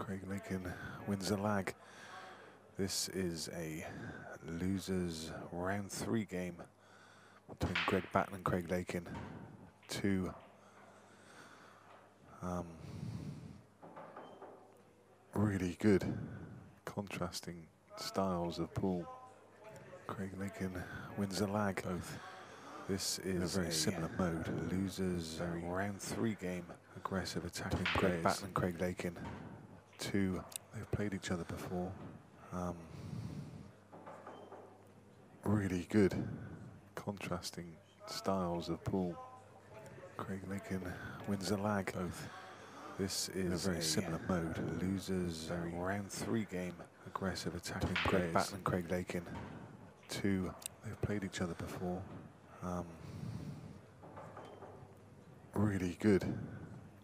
Craig Lakin wins the lag. This is a losers round 3 game between Greg Batten and Craig Lakin. Two really good contrasting styles of pool. Craig Lakin wins the lag. Both. This is a very similar mode. Losers round 3 game. Aggressive attacking Greg Batten and Craig Lakin. Two, they've played each other before. Really good contrasting styles of pool. Craig Lakin wins the lag. Both. This is a very similar mode. Losers round 3 game. Aggressive attacking Greg Batten and Craig Lakin. Two, they've played each other before. Really good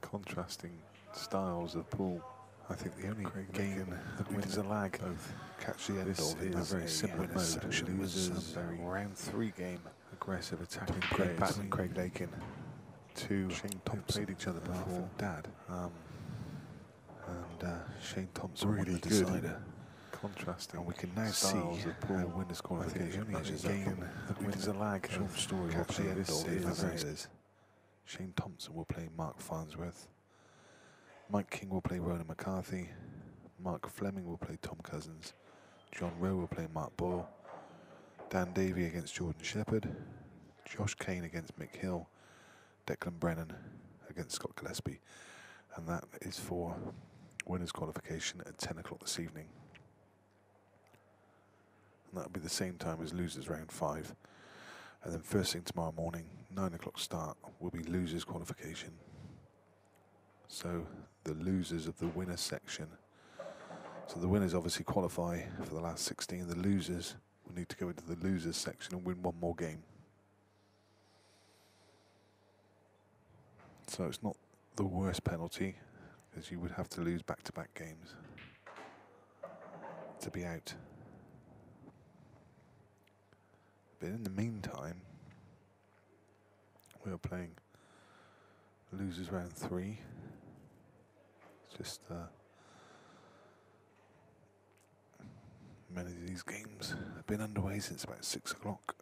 contrasting styles of pool. I think the only game that wins a lag. Both catch the end. This is a very similar mode. Losers round 3 game. Aggressive attacking Greg Batten and Craig Lakin. Two, Shane Thompson played each other before. Dad. Shane Thompson really good decider. Contrasting, and we can now see how winners qualification measures game that wins a lag. Short story. Catch the end. This is Shane Thompson will play Mark Farnsworth. Mike King will play Ronan McCarthy. Mark Fleming will play Tom Cousins. John Rowe will play Mark Boyle. Dan Davey against Jordan Shepherd. Josh Kane against Mick Hill. Declan Brennan against Scott Gillespie. And that is for winners qualification at 10 o'clock this evening. And that'll be the same time as losers round 5. And then first thing tomorrow morning, 9 o'clock start, will be losers qualification. So the losers of the winners section. So the winners obviously qualify for the last 16. The losers will need to go into the losers section and win one more game. So it's not the worst penalty, because you would have to lose back-to-back games to be out. But in the meantime, we are playing losers round 3. It's just many of these games have been underway since about 6 o'clock.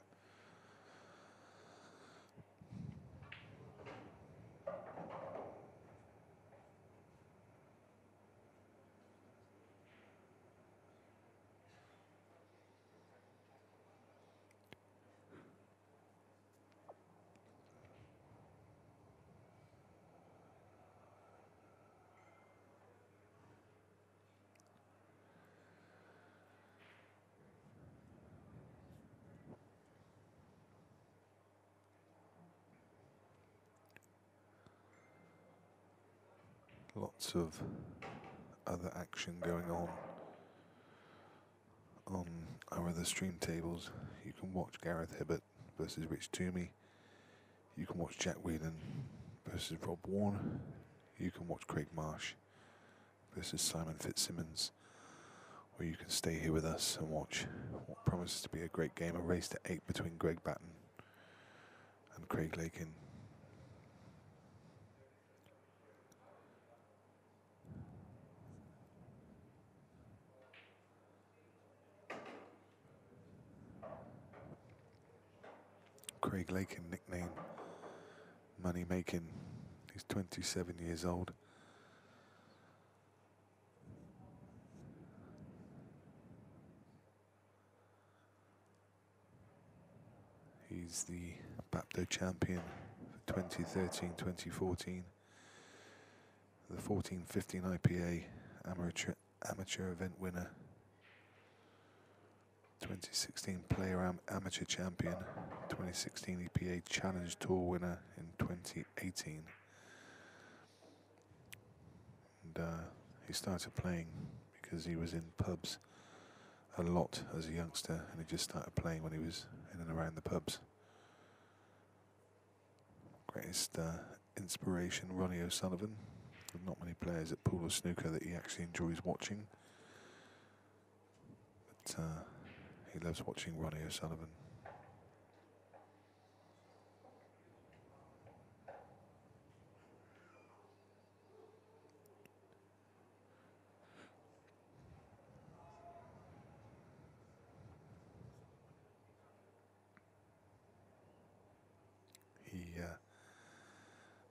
Lots of other action going on our other stream tables. You can watch Gareth Hibbert versus Rich Toomey. You can watch Jack Whelan versus Rob Warren. You can watch Craig Marsh versus Simon Fitzsimmons. Or you can stay here with us and watch what promises to be a great game, a race to 8 between Greg Batten and Craig Lakin. Craig Lakin, nickname Money Making. He's 27 years old. He's the BAPTO champion for 2013-2014. The 14-15 IPA amateur event winner. 2016 Player Amateur Champion, 2016 EPA Challenge Tour winner in 2018. And he started playing because he was in pubs a lot as a youngster, and he just started playing when he was in and around the pubs. Greatest inspiration, Ronnie O'Sullivan. There's not many players at pool or snooker that he actually enjoys watching. But he loves watching Ronnie O'Sullivan.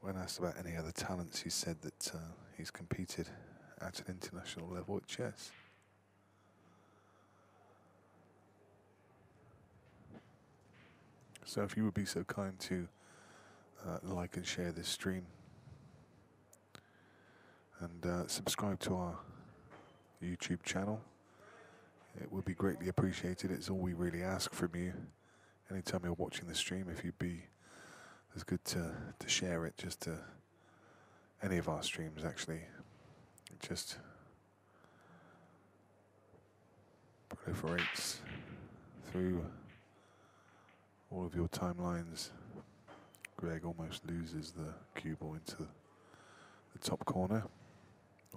When asked about any other talents, he said that he's competed at an international level at chess. So if you would be so kind to like and share this stream and subscribe to our YouTube channel, it would be greatly appreciated. It's all we really ask from you. Anytime you're watching the stream, if you'd be as good to share it, just to any of our streams actually, it just proliferates through all of your timelines. Greg almost loses the cue ball into the top corner,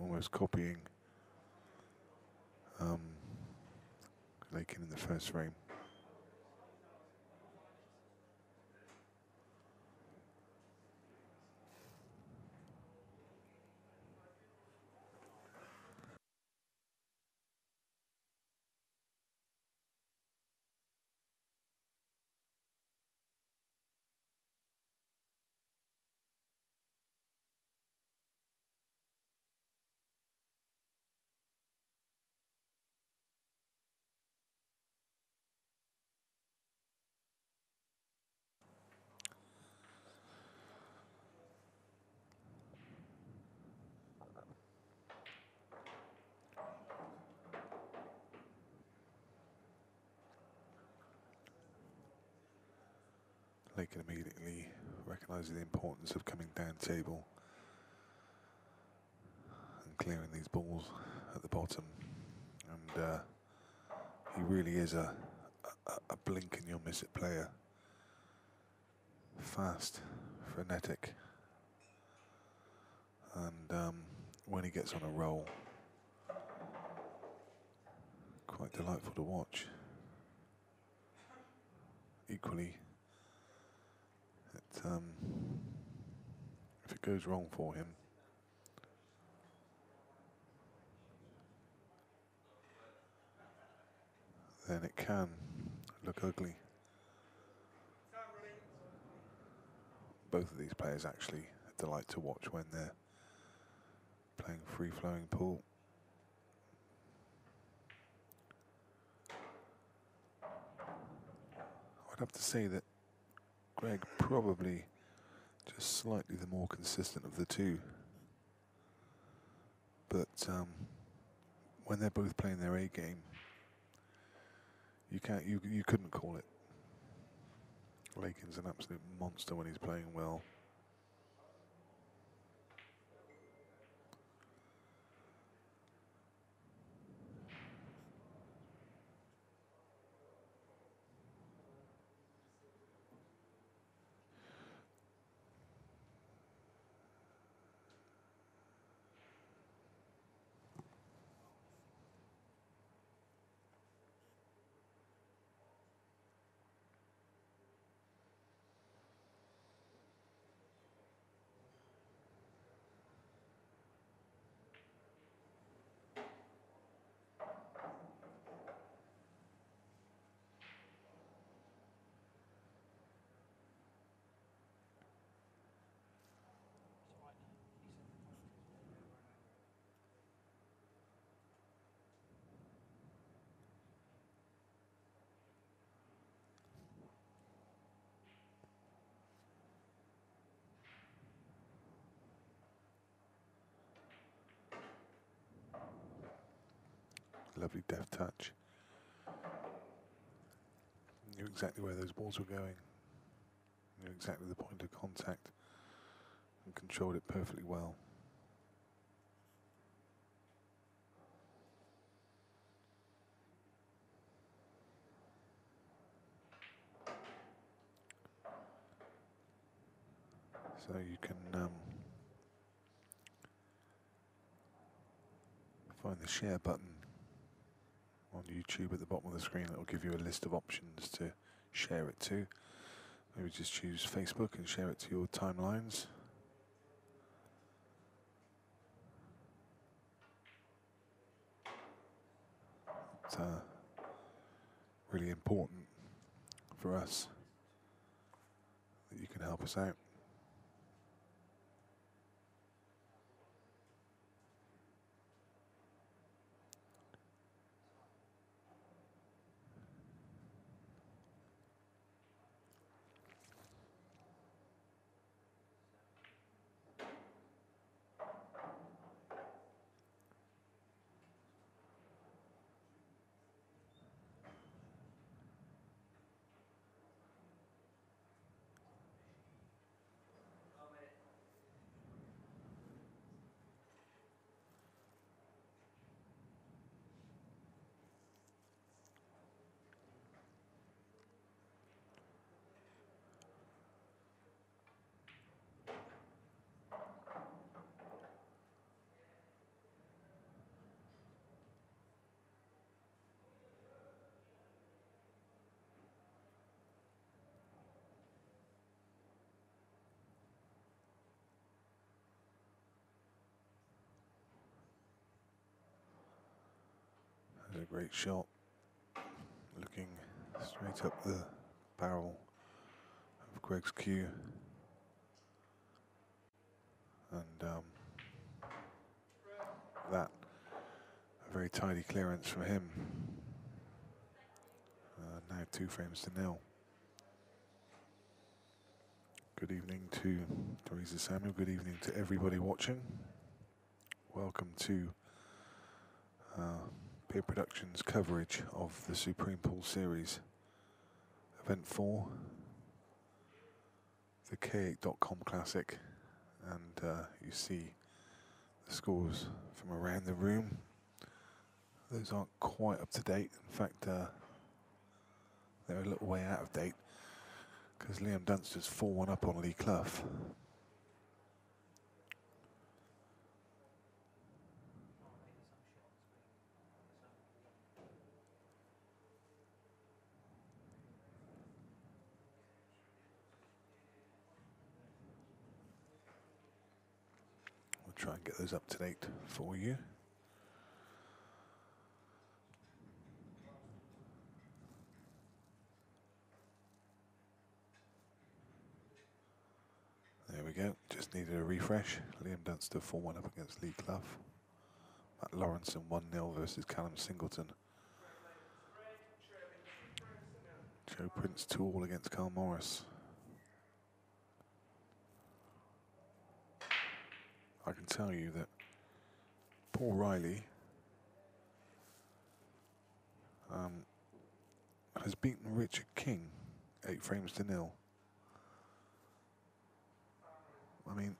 almost copying Lakin in the first frame. Lakin immediately recognising the importance of coming down table and clearing these balls at the bottom. And he really is a blink and you'll miss it player. Fast, frenetic, and when he gets on a roll, quite delightful to watch. Equally, if it goes wrong for him, then it can look ugly. Both of these players actually a delight to watch when they're playing free-flowing pool. I'd have to say that Greg probably just slightly the more consistent of the two. But when they're both playing their A game, you couldn't call it. Lakin's an absolute monster when he's playing well. Lovely deft touch. Knew exactly where those balls were going. Knew exactly the point of contact and controlled it perfectly well. So you can find the share button on YouTube at the bottom of the screen. That will give you a list of options to share it to. Maybe just choose Facebook and share it to your timelines. It's really important for us that you can help us out. a great shot. Looking straight up the barrel of Greg's cue. And that, a very tidy clearance from him. Now 2 frames to 0. Good evening to Teresa Samuel. Good evening to everybody watching. Welcome to Peer Productions coverage of the Supreme Pool Series. Event 4, the K8.com Classic. And you see the scores from around the room. Those aren't quite up to date. In fact, they're a little way out of date, because Liam Dunster's 4-1 up on Lee Clough. We'll try and get those up to date for you. There we go, just needed a refresh. Liam Dunster 4-1 up against Lee Clough. Matt Lawrenson 1-0 versus Callum Singleton. Joe Prince 2-all against Carl Morris. I can tell you that Paul Riley has beaten Richard King 8 frames to 0. I mean,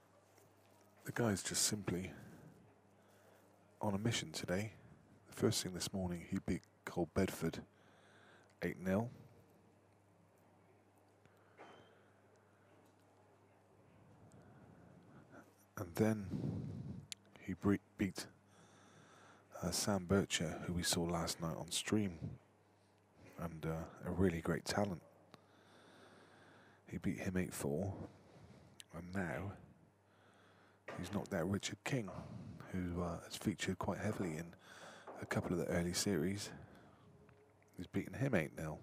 the guy's just simply on a mission today. The first thing this morning, he beat Cole Bedford 8-0. And then he beat Sam Bircher, who we saw last night on stream, and a really great talent. He beat him 8-4. And now he's knocked out Richard King, who has featured quite heavily in a couple of the early series. He's beaten him 8-0.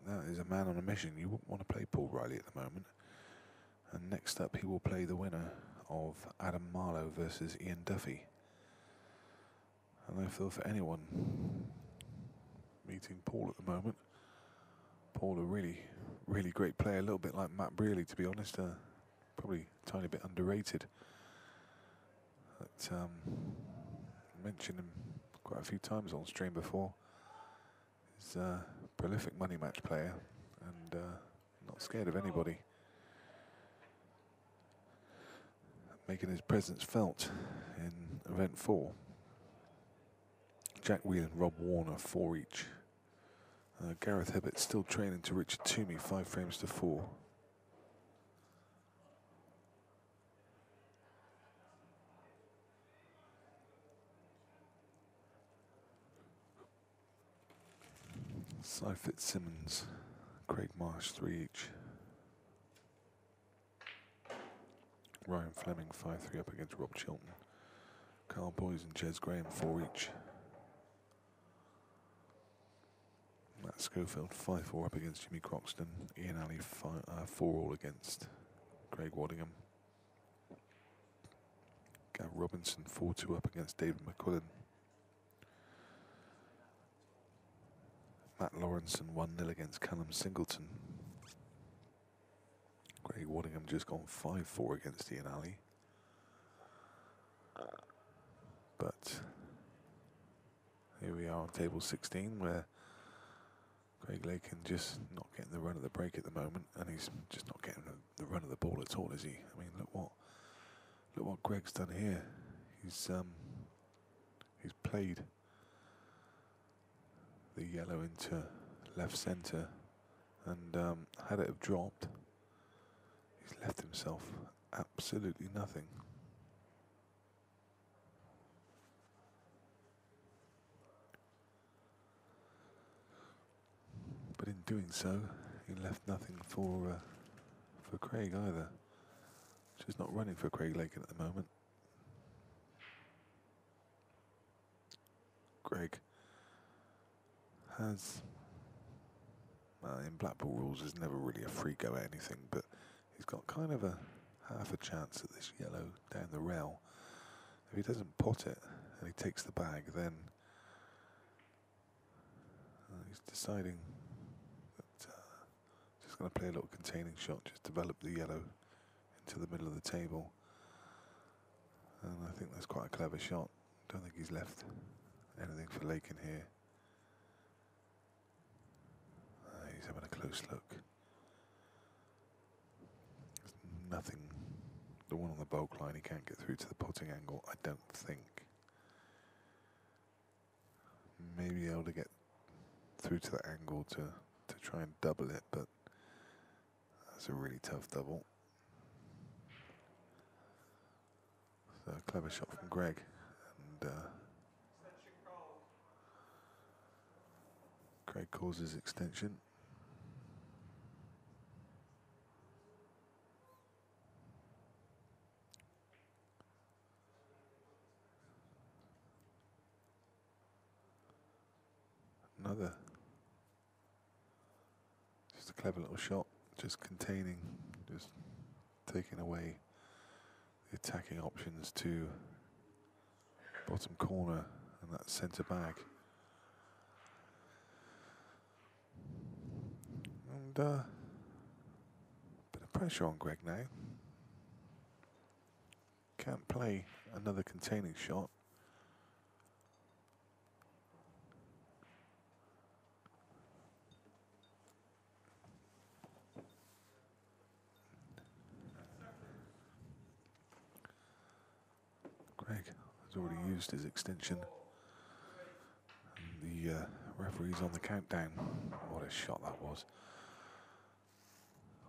That is a man on a mission. You wouldn't want to play Paul Riley at the moment. And next up, he will play the winner of Adam Marlowe versus Ian Duffy. And I feel for anyone meeting Paul at the moment. Paul, a really great player, a little bit like Matt Brearley, to be honest. Probably a tiny bit underrated. But mentioned him quite a few times on stream before. He's a prolific money match player and not scared of anybody. Making his presence felt in event 4. Jack Whelan, Rob Warner, 4 each. Gareth Hibbett still trailing to Richard Toomey, 5 frames to 4. Cy Fitzsimmons, Craig Marsh, 3 each. Ryan Fleming, 5-3 up against Rob Chilton. Carl Boys and Jez Graham, 4 each. Matt Schofield, 5-4 up against Jimmy Croxton. Ian Alley, 4-all against Craig Waddingham. Gav Robinson, 4-2 up against David McQuillan. Matt Lawrenson, 1-0 against Callum Singleton. Craig Waddingham just gone 5-4 against Ian Alley. But here we are on table 16, where Craig Lakin just not getting the run of the break at the moment, and he's just not getting the run of the ball at all, is he? I mean, look what Greg's done here. He's played the yellow into left centre, and had it have dropped, he's left himself absolutely nothing. But in doing so, he left nothing for Craig either. Just not running for Craig Lakin at the moment. Greg has, in black ball rules, there's never really a free go at anything, but he's got kind of a half a chance at this yellow down the rail. If he doesn't pot it and he takes the bag, then he's deciding that just going to play a little containing shot, just develop the yellow into the middle of the table. And I think that's quite a clever shot. Don't think he's left anything for Lakin here. He's having a close look. There's nothing. The one on the bulk line, he can't get through to the potting angle, I don't think. Maybe able to get through to that angle to try and double it, but that's a really tough double. So a clever shot from Greg, and Greg calls his extension. Another, just a clever little shot, just containing, just taking away the attacking options to bottom corner and that centre bag. And bit of pressure on Greg now. Can't play another containing shot. Greg has already used his extension. And the referee's on the countdown. What a shot that was.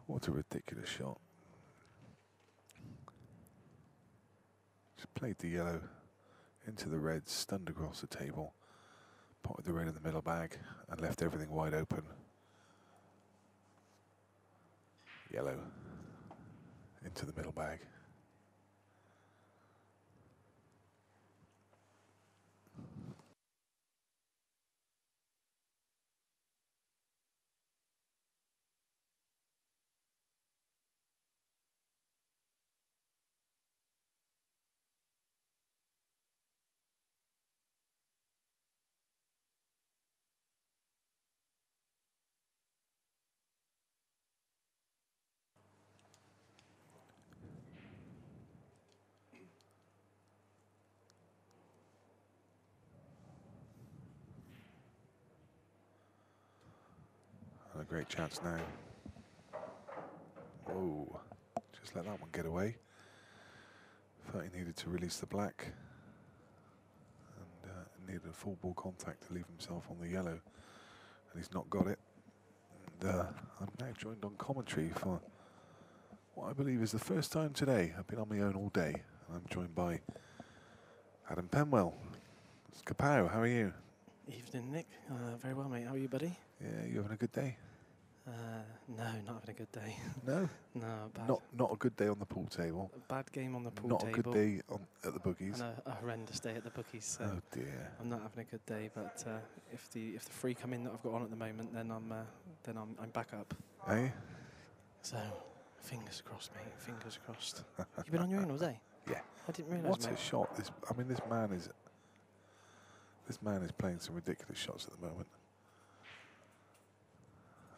What a ridiculous shot. Just played the yellow into the red, stunned across the table, potted the red in the middle bag, and left everything wide open. Yellow into the middle bag. A great chance now. Whoa, just let that one get away. Thought he needed to release the black and needed a full ball contact to leave himself on the yellow, and he's not got it. And I'm now joined on commentary for what I believe is the first time today. I've been on my own all day, and I'm joined by Adam Penwell. Kapow, how are you? Evening, Nick. Very well, mate. How are you, buddy? Yeah, you having a good day? No, not having a good day. No? No, bad. Not a good day on the pool table. A bad game on the pool not table. Not a good day at the bookies. And a horrendous day at the bookies. So oh dear. I'm not having a good day, but if the free come in that I've got on at the moment, then I'm back up. Hey? So fingers crossed, mate. Fingers crossed. You've been on your own all day? Yeah. I didn't realise. What a shot! This man is playing some ridiculous shots at the moment.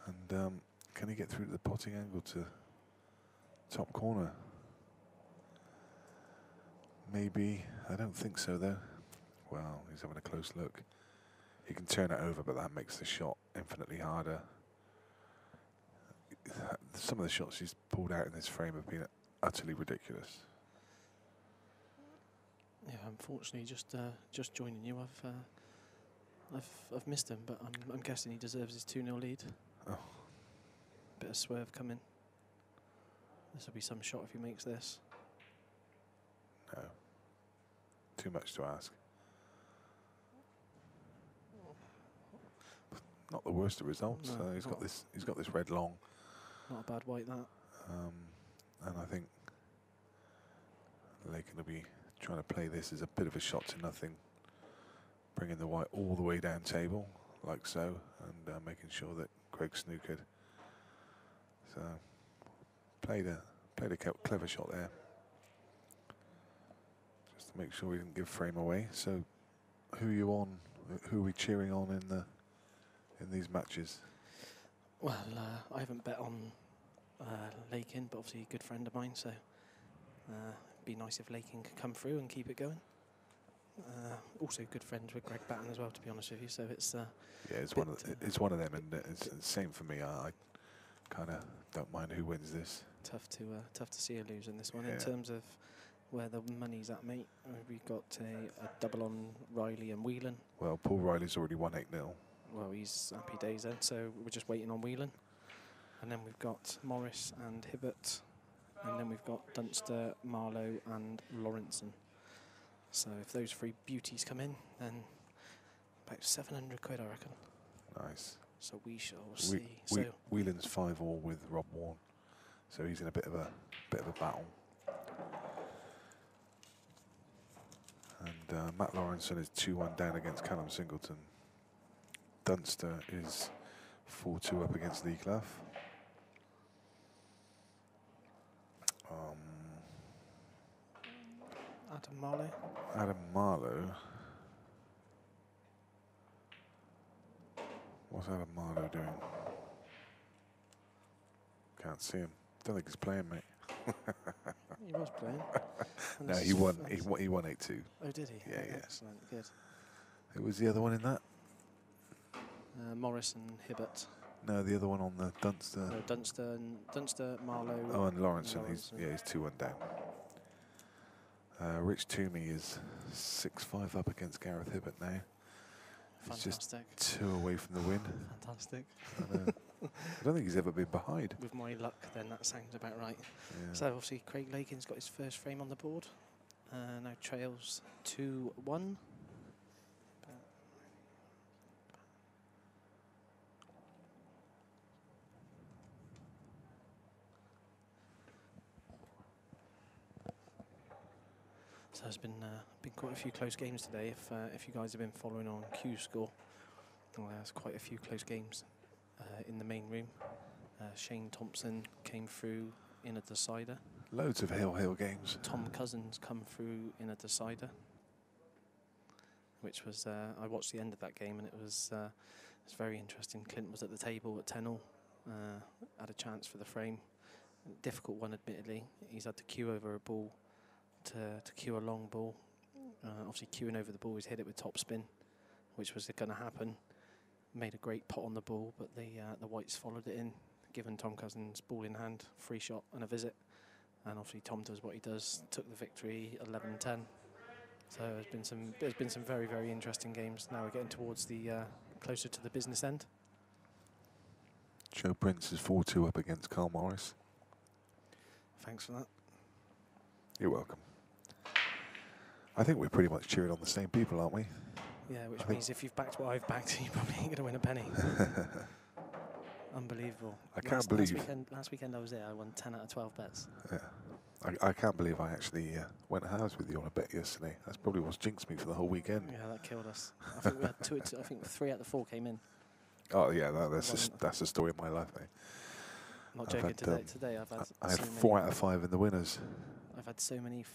And can he get through to the potting angle to top corner? Maybe. I don't think so, though. Well, he's having a close look. He can turn it over, but that makes the shot infinitely harder. Some of the shots he's pulled out in this frame have been utterly ridiculous. Yeah, unfortunately, just joining you, I've missed him, but I'm guessing he deserves his 2-0 lead. Oh. Bit of swerve coming. This will be some shot if he makes this. No. Too much to ask. Not the worst of results. No, He's got this red long. Not a bad white, that. And I think Lakin will be trying to play this as a bit of a shot to nothing, bringing the white all the way down table. like so, and making sure that Greg snookered. So played a clever shot there, just to make sure we didn't give frame away. So who are you on? Who are we cheering on in these matches? Well, I haven't bet on Lakin, but obviously a good friend of mine, so it'd be nice if Lakin could come through and keep it going. Also good friends with Greg Batten as well, to be honest with you. So it's yeah, it's one of them, and it's the same for me. I kind of don't mind who wins this. Tough to see a lose in this one. Yeah. In terms of where the money's at, mate, we've got a double on Riley and Whelan. Well, Paul Riley's already won 8-0. Well, he's happy days then, so we're just waiting on Whelan. And then we've got Morris and Hibbert. And then we've got Dunster, Marlowe and Lawrenson. So if those three beauties come in, then about 700 quid, I reckon. Nice. So we shall see. Whelan's 5-all with Rob Warren, so he's in a bit of a battle. And Matt Lawrenson is 2-1 down against Callum Singleton. Dunster is 4-2 up against Lee Clough. Adam Marlowe. Adam Marlowe. What's Adam Marlowe doing? Can't see him. Don't think he's playing, mate. He was playing. No, he won. He won 8-2. Oh, did he? Yeah, Oh, yeah. Excellent. Good. Who was the other one in that? Morris and Hibbert. No, the other one on the Dunster. No, Dunster, Marlowe. Oh, and Lawrenson. Lawrenson. He's 2-1 down. Rich Toomey is 6-5 up against Gareth Hibbert now. He's just 2 away from the win. Fantastic. I don't think he's ever been behind. With my luck, then that sounds about right. Yeah. So obviously Craig Lakin's got his first frame on the board. Now trails 2-1. So there's been quite a few close games today. If you guys have been following on Q Score, well, there's quite a few close games in the main room. Shane Thompson came through in a decider. Loads of Hill games. Tom Cousins come through in a decider, which was I watched the end of that game and it was very interesting. Clint was at the table at 10-all, had a chance for the frame. Difficult one, admittedly. He's had to queue over a ball to queue a long ball. Obviously queuing over the ball, he's hit it with top spin, which was going to happen. Made a great pot on the ball, but the whites followed it in, given Tom Cousins ball in hand, free shot and a visit. And obviously Tom does what he does, took the victory 11-10. So there's been some very, very interesting games. Now we're getting towards the closer to the business end. Joe Prince is 4-2 up against Carl Morris. Thanks for that. You're welcome. I think we're pretty much cheering on the same people, aren't we? Yeah, which means if you've backed what I've backed, you probably ain't going to win a penny. Unbelievable. I can't believe. Last weekend I was there, I won 10 out of 12 bets. Yeah. I can't believe I actually went halves with you on a bet yesterday. That's probably what's jinxed me for the whole weekend. Yeah, that killed us. I think we had I think 3 out of 4 came in. Oh yeah, that's the story of my life, mate. I'm not joking. Today I've had. I had 4 out of 5 in the winners. I've had so many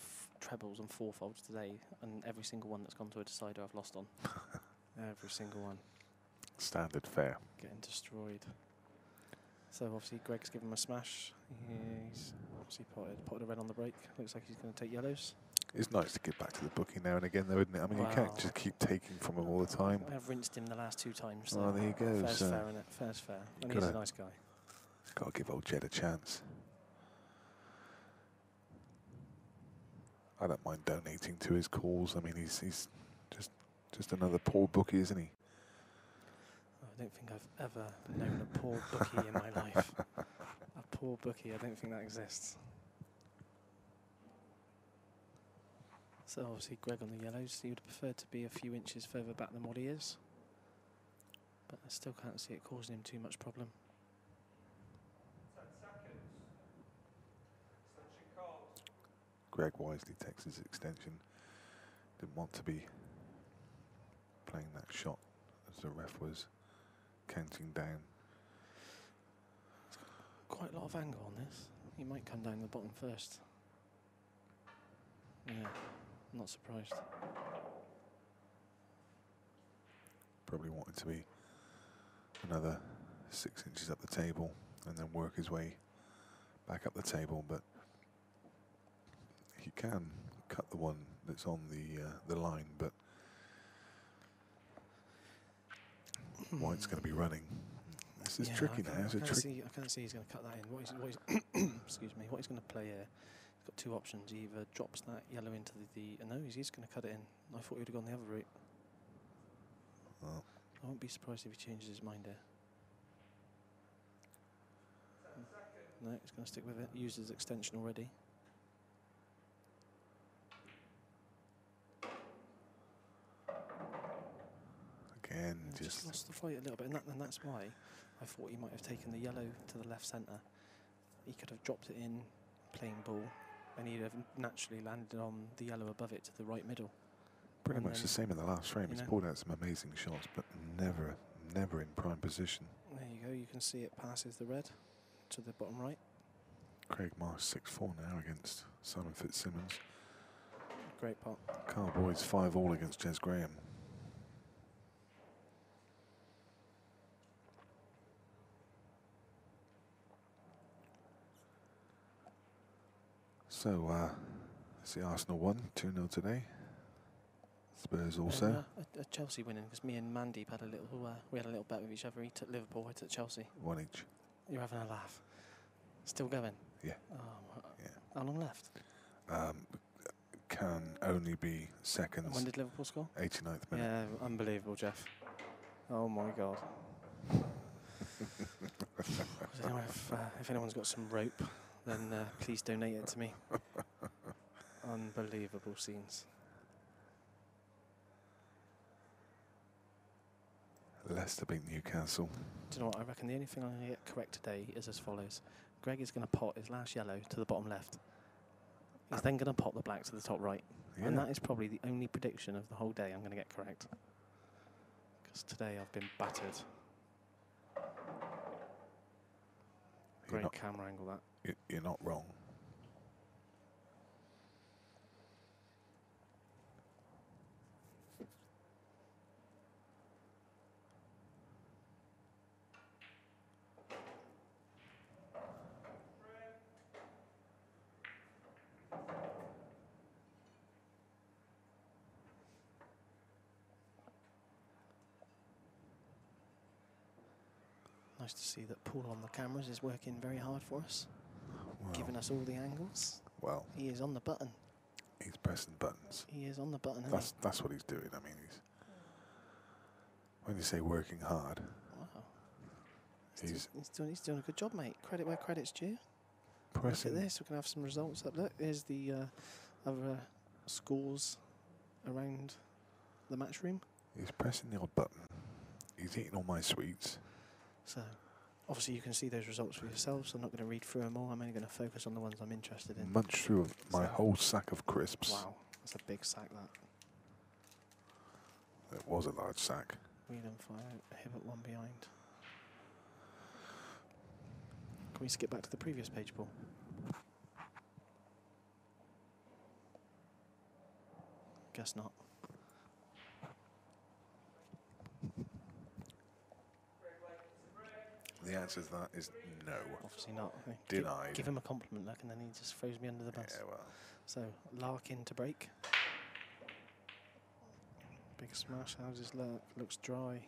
trebles and fourfolds today, and every single one that's gone to a decider I've lost on. Every single one. Standard fare. Getting destroyed. So obviously Greg's given him a smash. He's obviously potted a red on the break. Looks like he's going to take yellows. It's nice to get back to the booking now and again, though, isn't it? I mean, you can't just keep taking from him all the time. I've rinsed him the last 2 times. So there you go. Fair's fair, innit? Fair's fair. And he's a nice guy. Got to give old Jed a chance. I don't mind donating to his cause. I mean, he's just another poor bookie, isn't he? I don't think I've ever known a poor bookie in my life. A poor bookie, I don't think that exists. So obviously Greg on the yellows, he would prefer to be a few inches further back than what he is. But I still can't see it causing him too much problem. Greg wisely takes his extension. Didn't want to be playing that shot as the ref was counting down. Quite a lot of angle on this. He might come down the bottom first. Yeah, not surprised. Probably wanted to be another 6 inches up the table and then work his way back up the table, but he can cut the one that's on the line, but White's going to be running. This is tricky now. I can't see he's going to cut that in. What he's excuse me. What he's going to play here, he's got two options. He either drops that yellow into the no, he's going to cut it in. I thought he would have gone the other route. Well, I won't be surprised if he changes his mind here. No, he's going to stick with it. Used his extension already. again, Just lost the fight a little bit, and that's why I thought he might have taken the yellow to the left centre. He could have dropped it in, plain ball, and he'd have naturally landed on the yellow above it to the right middle. pretty much the same in the last frame. He's pulled out some amazing shots, but never in prime position. There you go. You can see it passes the red to the bottom right. Craig Marsh 6-4 now against Simon Fitzsimmons. Great pot. Carl Boyd's 5-all against Jez Graham. So, see Arsenal won 2-0 today. Spurs also. A Chelsea winning, because me and Mandeep had a little, we had a little bet with each other. He took Liverpool, I took Chelsea. One each. You're having a laugh. Still going? Yeah. Oh, yeah. How long left? Can only be seconds. And when did Liverpool score? 89th minute. Yeah, unbelievable, Jeff. Oh my God. Anyway, if anyone's got some rope, then please donate it to me. Unbelievable scenes. Leicester beat Newcastle. Do you know what? I reckon the only thing I'm going to get correct today is as follows. Greg is going to pot his last yellow to the bottom left. He's then going to pot the black to the top right. Yeah. And that is probably the only prediction of the whole day I'm going to get correct. Because today I've been battered. Great camera angle, that. You're not wrong. Nice to see that Paul on the cameras is working very hard for us, giving us all the angles. Well, he is on the button. He's pressing buttons. He is on the button. That's what he's doing. I mean, when you say working hard, wow, he's doing a good job, mate. Credit where credit's due. Pressing. Look at this. We can have some results up. Look, there's the other scores around the match room. He's pressing the odd button. He's eating all my sweets. So, obviously you can see those results for yourselves. I'm not going to read through them all. I'm only going to focus on the ones I'm interested in. Munch through my whole sack of crisps. Wow, that's a big sack, that. It was a large sack. Wheel and fire, hip at one behind. Can we skip back to the previous page, Paul? Guess not. The answer to that is no. Obviously not. Denied. Give him a compliment, look, and then he just throws me under the bus. Yeah, well. So, Larkin to break. Big smash. How's his luck? Looks dry.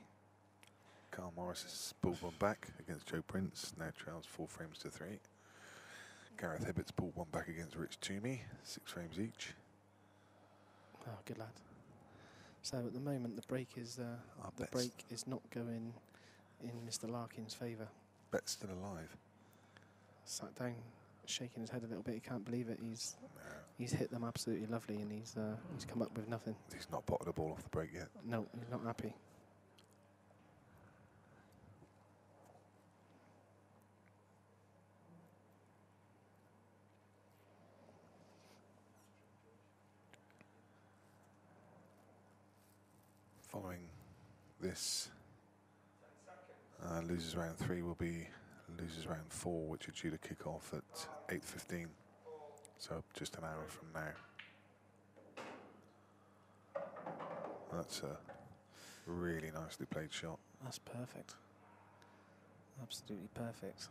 Carl Morris is pulled one back against Joe Prince. Now trails 4 frames to 3. Gareth Hibbett's pulled one back against Rich Toomey. 6 frames each. Oh, good lad. So at the moment, the break is not going in Mr. Larkin's favour. Bet's still alive. Sat down, shaking his head a little bit. He can't believe it. He's hit them absolutely lovely, and he's come up with nothing. He's not potted a ball off the break yet. No, he's not happy. Following this Losers round 3 will be losers round 4, which are due to kick off at 8:15. So just an hour from now. That's a really nicely played shot. That's perfect. Absolutely perfect.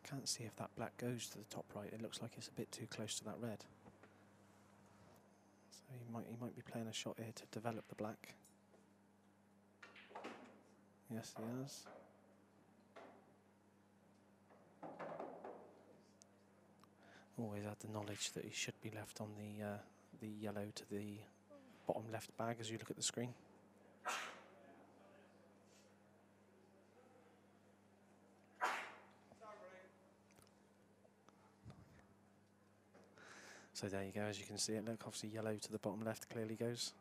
Can't see if that black goes to the top right. It looks like it's a bit too close to that red. So he might be playing a shot here to develop the black. Yes, he has. Always had the knowledge that he should be left on the yellow to the bottom left bag as you look at the screen. So there you go, as you can see it, look, obviously yellow to the bottom left clearly goes.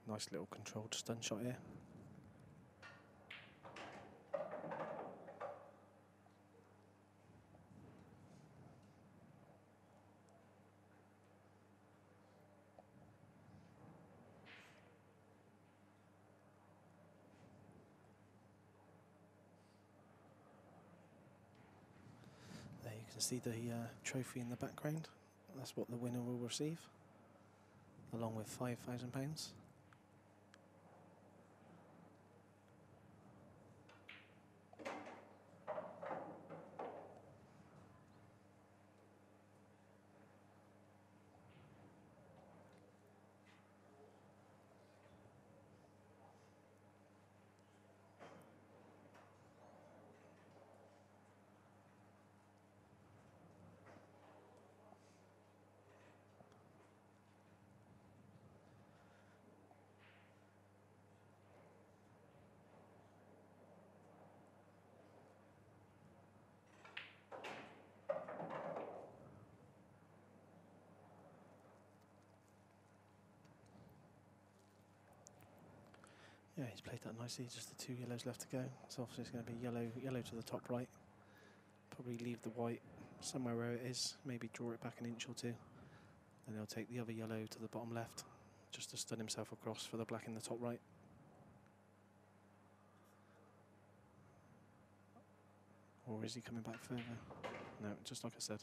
Nice little controlled stun shot here. There you can see the trophy in the background. That's what the winner will receive, along with £5,000. Yeah, he's played that nicely, just the 2 yellows left to go. So obviously it's going to be yellow to the top right. Probably leave the white somewhere where it is, maybe draw it back an inch or 2. Then he'll take the other yellow to the bottom left, just to stun himself across for the black in the top right. Or is he coming back further? No, just like I said.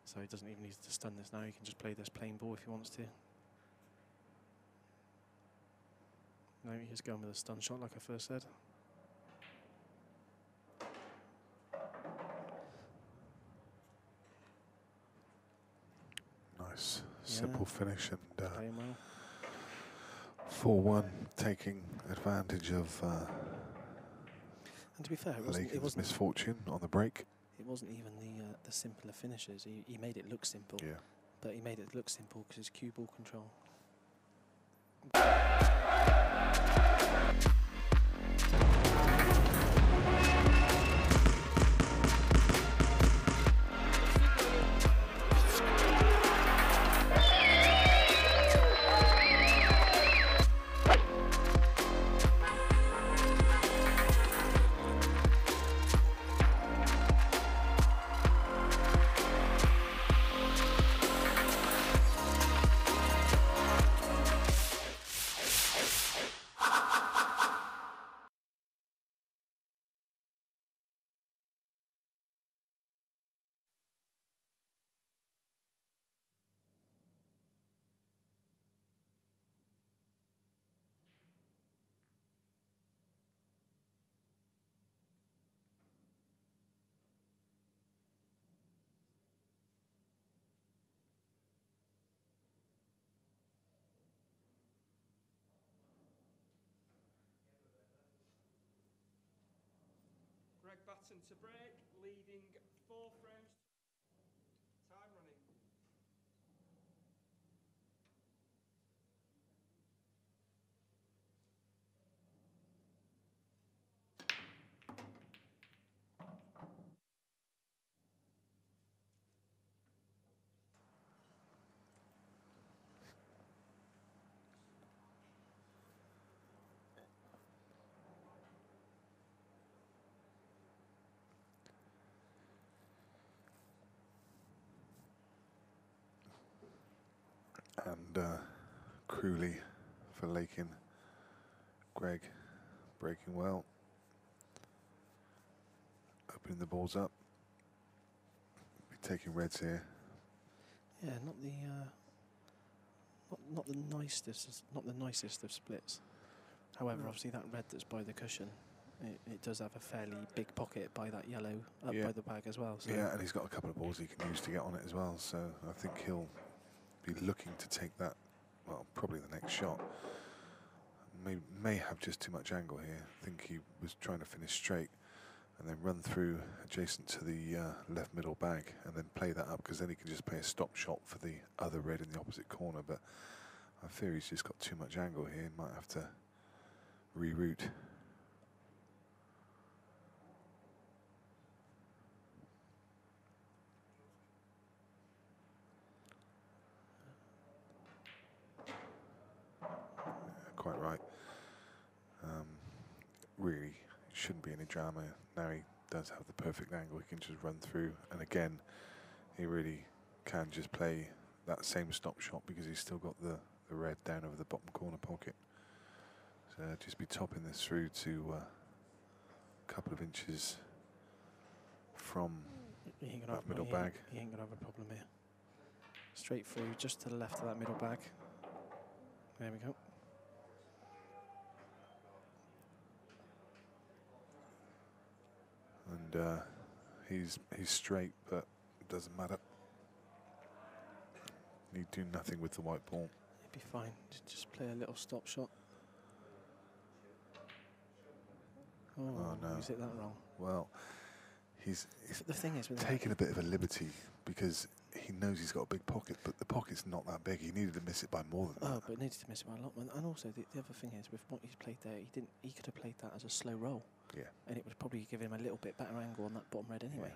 So he doesn't even need to stun this now, he can just play this plain ball if he wants to. No, he's going with a stun shot like I first said. Nice, simple finish, and playing well. 4-1, taking advantage of And to be fair, it wasn't misfortune on the break. It wasn't even the simpler finishes. He made it look simple. Yeah. But he made it look simple because his cue ball control. Batten to break, leading 4 frames. Time running. And Cruelly for Lakin. Greg breaking well. Opening the balls up. Be taking reds here. Yeah, not the nicest of splits. However, obviously that red that's by the cushion, it does have a fairly big pocket by that yellow up by the bag as well. So yeah, and he's got a couple of balls he can use to get on it as well. So I think he'll be looking to take that. Well, probably the next shot. May have just too much angle here. I think he was trying to finish straight and then run through adjacent to the left middle bag and then play that up, because then he can just play a stop shot for the other red in the opposite corner. But I fear he's just got too much angle here and might have to reroute. Quite right. Really shouldn't be any drama. Now he does have the perfect angle, he can just run through, and again he really can just play that same stop shot because he's still got the red down over the bottom corner pocket. So just be topping this through to a couple of inches from that middle bag. He ain't gonna have a problem here. Straight through, just to the left of that middle bag. There we go. And he's straight, but it doesn't matter. Need do nothing with the white ball. He'd be fine. Just play a little stop shot. Oh no! He's hit that wrong. Well, he's the thing is, with taking a bit of a liberty because he knows he's got a big pocket, but the pocket's not that big. He needed to miss it by more than that. Oh, but needed to miss it by a lot more. And also, the other thing is, with what he's played there, he could have played that as a slow roll. Yeah. And it would probably give him a little bit better angle on that bottom red anyway.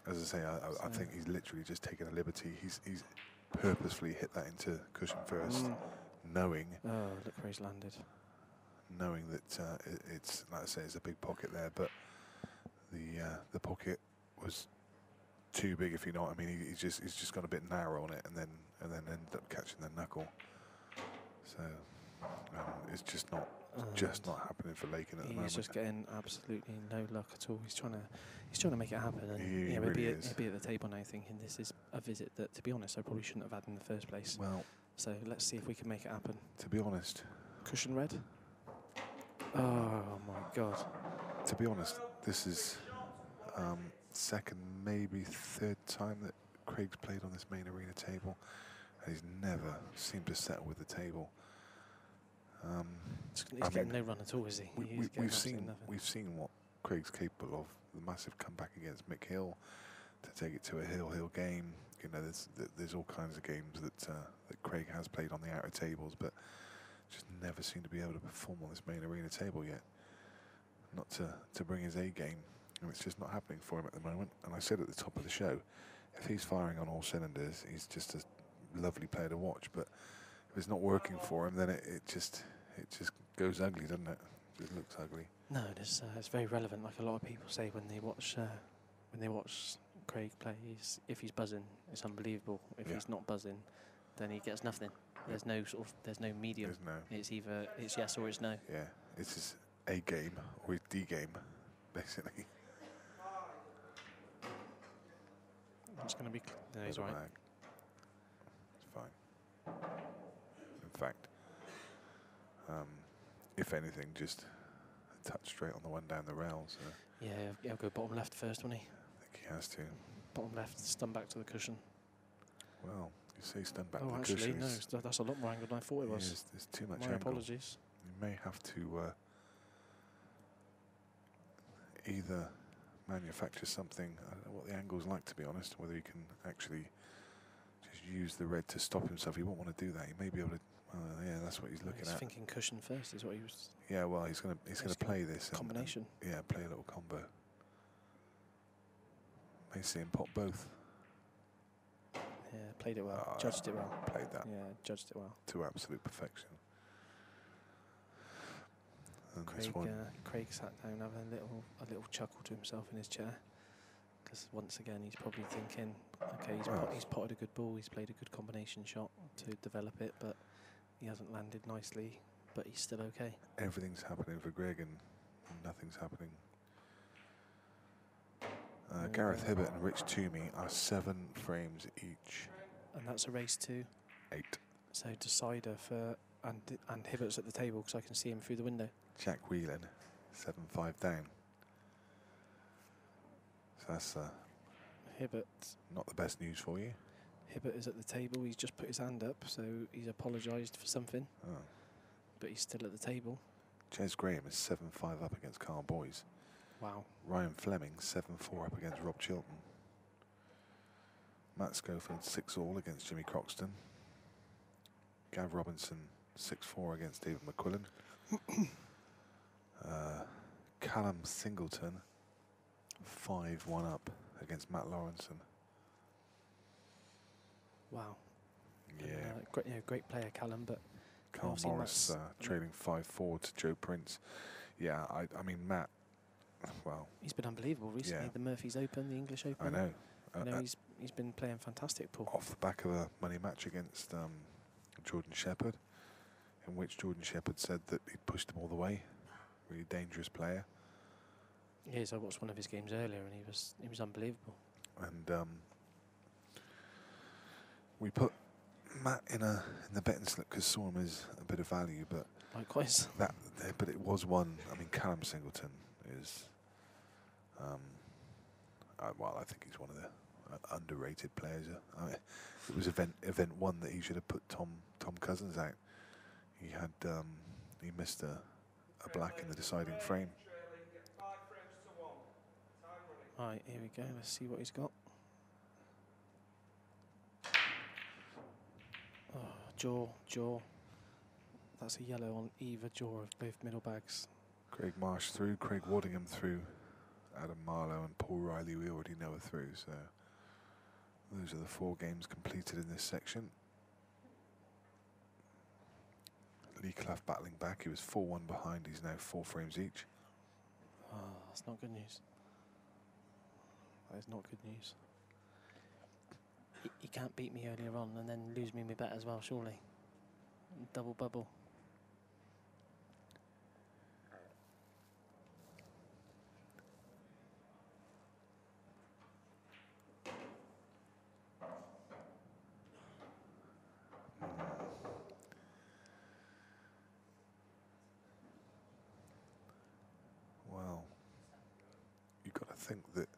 Yeah. As I say, I think he's literally just taken a liberty. He's purposefully hit that into cushion first, knowing. Oh, look where he's landed. Knowing that it's, like I say, it's a big pocket there, but the pocket was too big, if you know what I mean. He's just got a bit narrow on it, and then ended up catching the knuckle. So it's just not happening for Lakin at the moment. He's just getting absolutely no luck at all. He's trying to make it happen, and He really is. He'll be at the table now thinking this is a visit that, to be honest, I probably shouldn't have had in the first place. Well, so let's see if we can make it happen. To be honest, cushion red. Oh my God. To be honest, this is second, maybe third time that Craig's played on this main arena table, and he's never seemed to settle with the table. He's getting no run at all, is he? We've seen what Craig's capable of. The massive comeback against Mick Hill to take it to a Hill game. You know, there's all kinds of games that Craig has played on the outer tables, but just never seemed to be able to perform on this main arena table yet. Not to bring his A game, and it's just not happening for him at the moment. And I said at the top of the show, if he's firing on all cylinders, he's just a lovely player to watch. But if it's not working for him, then it just goes ugly, doesn't it? It just looks ugly. No, it's very relevant. Like a lot of people say when they watch Craig play, if he's buzzing, it's unbelievable. If he's not buzzing, then he gets nothing. There's no medium. There's no. It's either it's yes or it's no. Yeah, it's his A game or his D game, basically. It's going to be. No, he's right. It's fine. In fact, if anything, just a touch straight on the one down the rail. So Yeah, he'll go bottom left first, won't he? I think he has to. Bottom left, stun back to the cushion. Well, you say stun back to the actually, cushion. no, that's a lot more angle than I thought it was. There's too much My angle. apologies. You may have to either manufacture something. I don't know what the angle's like, to be honest. Whether he can actually just use the red to stop himself. He won't want to do that. He may be able to. Yeah, that's what he's looking at. He's thinking cushion first, is what he was. Yeah, well, he's gonna play this combination. Yeah, play a little combo. May see him pop both. Yeah, played it well. Judged it well. Played that. Yeah, judged it well. To absolute perfection. And Craig sat down, having a little chuckle to himself in his chair. Because once again, he's probably thinking, okay, he's potted a good ball, he's played a good combination shot to develop it, but he hasn't landed nicely, but he's still okay. Everything's happening for Greg and nothing's happening. Gareth Hibbert and Rich Toomey are 7 frames each. And that's a race to 8. So decider for and Hibbert's at the table because I can see him through the window. Jack Whelan, 7-5 down. So that's Hibbert. not the best news for you. Hibbert is at the table. He's just put his hand up, so he's apologised for something. Oh. But he's still at the table. Jez Graham is 7-5 up against Carl Boys. Wow. Ryan Fleming 7-4 up against Rob Chilton. Matt Schofield 6-all against Jimmy Croxton. Gav Robinson 6-4 against David McQuillan. Callum Singleton 5-1 up against Matt Lawrenson. Wow. Yeah. Great player, Callum, but Carl Morris trailing 5-4 to Joe Prince. Yeah, I mean, Matt, well, he's been unbelievable recently. Yeah. The Murphy's Open, the English Open. I know. He's been playing fantastic, Paul. Off the back of a money match against Jordan Shepherd, in which Jordan Shepherd said that he pushed him all the way. Really dangerous player. He is. I watched one of his games earlier, and he was unbelievable. And we put Matt in the betting slip because saw him as a bit of value, but likewise. But it was one. I mean, Callum Singleton is. Well, I think he's one of the underrated players. It was event 1 that he should have put Tom Cousins out. He had he missed a black in the deciding frame. All right, here we go. Let's see what he's got. Oh, jaw. That's a yellow on either jaw of both middle bags. Craig Marsh through, Craig Waddingham through, Adam Marlowe and Paul Riley we already know are through. So those are the 4 games completed in this section. Lee Clough battling back. He was 4-1 behind. He's now 4 frames each. Oh, that's not good news. That is not good news. He can't beat me earlier on and then lose me my bet as well, surely. Double bubble. Well, you've got to think that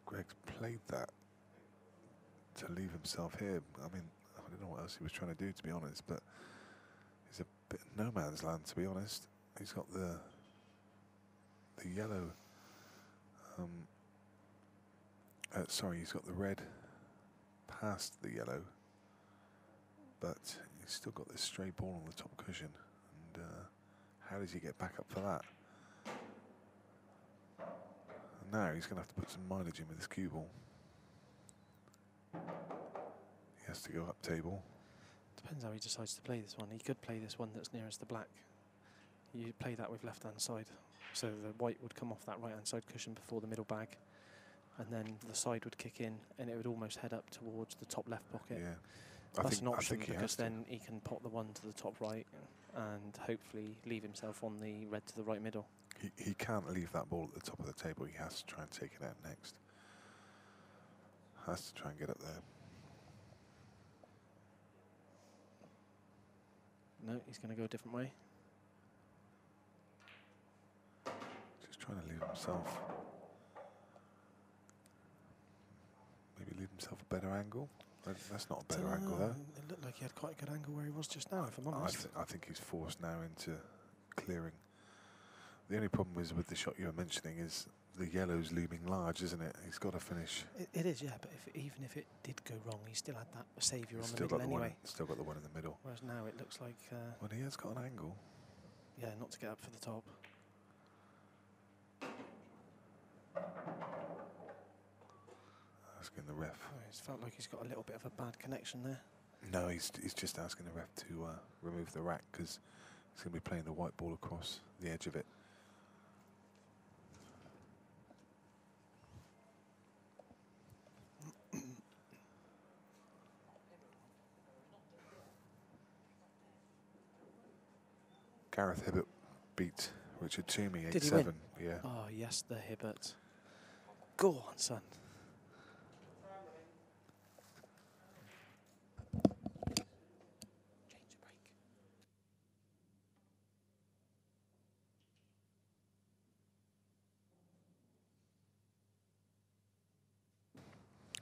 Greg's played that to leave himself here. I mean, I don't know what else he was trying to do, to be honest, but he's a bit no man's land, to be honest. He's got the yellow. Sorry, he's got the red past the yellow, but he's still got this stray ball on the top cushion. And how does he get back up for that? And now he's going to have to put some mileage in with his cue ball. He has to go up table. Depends how he decides to play this one. He could play this one that's nearest the black. You play that with left-hand side. So the white would come off that right-hand side cushion before the middle bag. And then the side would kick in and it would almost head up towards the top left pocket. Yeah. That's an option he because then he can pot the one to the top right and hopefully leave himself on the red to the right middle. He can't leave that ball at the top of the table. He has to try and take it out next. Has to try and get up there. No, he's going to go a different way. Just trying to leave himself. Maybe leave himself a better angle. That's not a better angle though. It looked like he had quite a good angle where he was just now, if I'm honest. I think he's forced now into clearing. The only problem is with the shot you were mentioning is the yellow's looming large, isn't it? He's got to finish. It is, yeah, but even if it did go wrong, he still had that saviour on the middle anyway. Still got the one in the middle. Whereas now it looks like... well, he has got an angle. Yeah, not to get up for the top. Asking the ref. Oh, it's felt like he's got a little bit of a bad connection there. No, he's just asking the ref to remove the rack because he's going to be playing the white ball across the edge of it. Gareth Hibbert beat Richard Toomey 8-7. Did he win? Yeah. Oh, yes, the Hibbert. Go on, son. Change the break.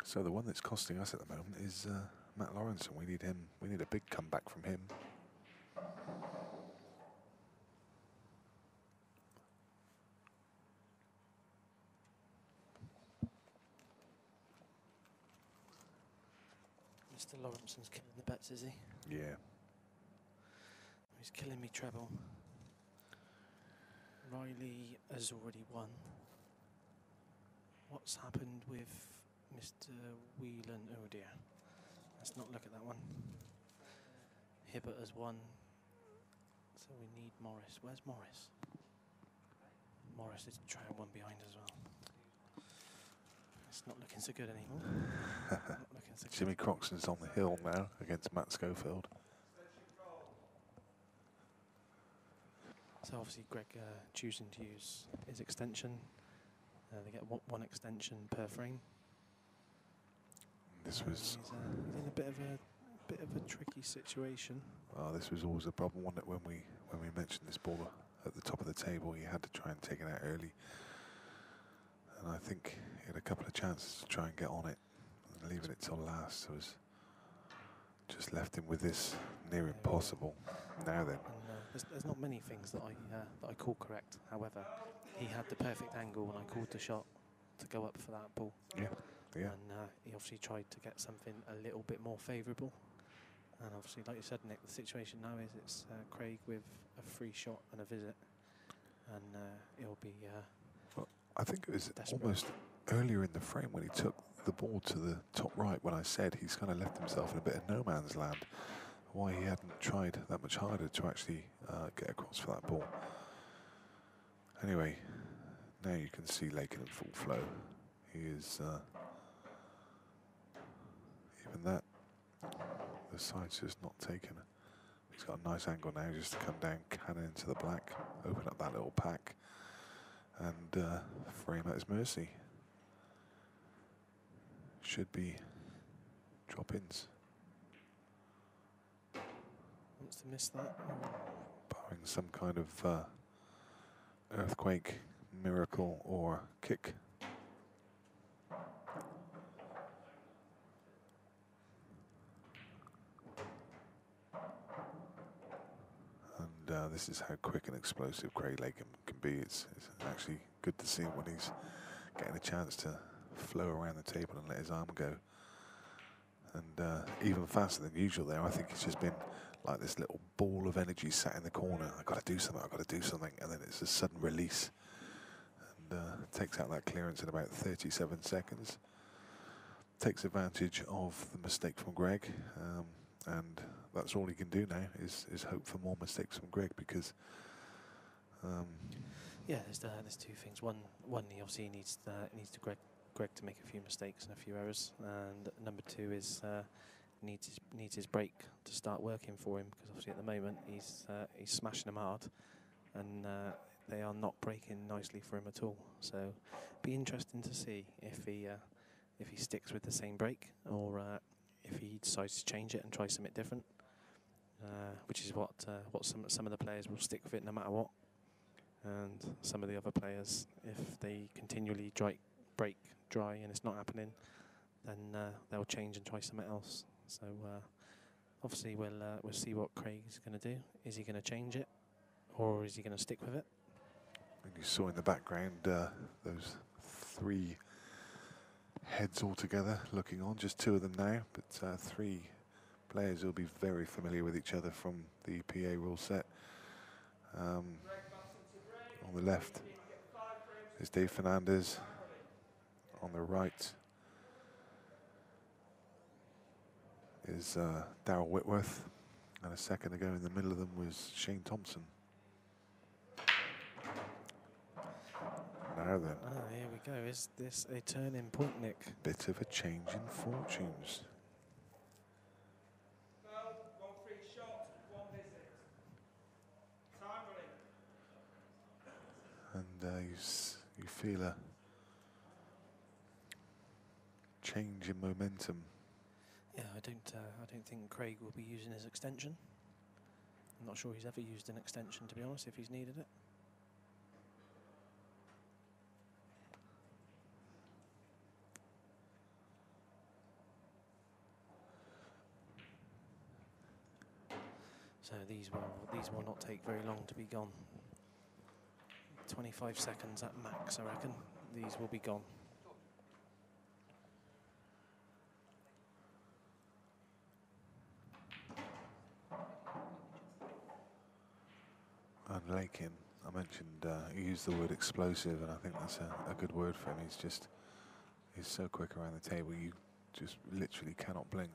So the one that's costing us at the moment is Matt Lawrence, and we need him. We need a big comeback from him. Mr. Lawrenson's killing the bets, is he? Yeah. He's killing me treble. Riley has already won. What's happened with Mr. Whelan? Oh dear. Let's not look at that one. Hibbert has won. So we need Morris. Where's Morris? Morris is trying one behind as well. It's not looking so good anymore. Not looking so good. Jimmy Croxton's on the hill now against Matt Schofield. So obviously Greg choosing to use his extension. They get one extension per frame. This was he's in a bit of a tricky situation. well, this was always a problem, wasn't it? When we mentioned this ball at the top of the table, you had to try and take it out early. And I think he had a couple of chances to try and get on it, and leaving it till last was just left him with this near impossible. Now then, And, there's not many things that I call correct. However, he had the perfect angle when I called the shot to go up for that ball. yeah. And he obviously tried to get something a little bit more favourable. And obviously, like you said, Nick, the situation now is it's Craig with a free shot and a visit, and it'll be. I think it was desperate. almost earlier in the frame when he took the ball to the top right, when I said he's kind of left himself in a bit of no man's land. Why he hadn't tried that much harder to actually get across for that ball. Anyway, now you can see Lakin in full flow. He is even that. The side's just not taken. He's got a nice angle now just to come down, cannon into the black, open up that little pack, and frame at his mercy. Should be drop-ins. Wants to miss that. Barring some kind of earthquake, miracle, or kick. And this is how quick and explosive Craig Lakin can be. It's actually good to see him when he's getting a chance to flow around the table and let his arm go. And even faster than usual there. I think it's just been like this little ball of energy sat in the corner. I've got to do something, I've got to do something. And then it's a sudden release. And takes out that clearance in about 37 seconds. Takes advantage of the mistake from Greg. And that's all he can do now is hope for more mistakes from Greg, because Yeah, there's two things. One, he obviously needs Greg to make a few mistakes and a few errors, and number two is needs his break to start working for him, because obviously at the moment he's smashing them hard, and they are not breaking nicely for him at all. So, be interesting to see if he sticks with the same break, or if he decides to change it and try something different, which is what some of the players will stick with it no matter what, and some of the other players, if they continually break dry and it's not happening, then they'll change and try something else. So obviously we'll see what Craig is going to do. Is he going to change it, or is he going to stick with it? and you saw in the background those three heads all together looking on, just two of them now, but three players will be very familiar with each other from the PA rule set. On the left is Dave Fernandez. On the right is Darryl Whitworth, and a second ago in the middle of them was Shane Thompson. Now then, Here we go. Is this a turning point, Nick? bit of a change in fortunes. Well, one free shot, one visit. Time feel a change in momentum. Yeah, I don't think Craig will be using his extension. I'm not sure he's ever used an extension, to be honest, if he's needed it. So these will not take very long to be gone. 25 seconds at max, I reckon. These will be gone. And Lakin, I mentioned, he used the word explosive, and I think that's a good word for him. He's so quick around the table, you just literally cannot blink.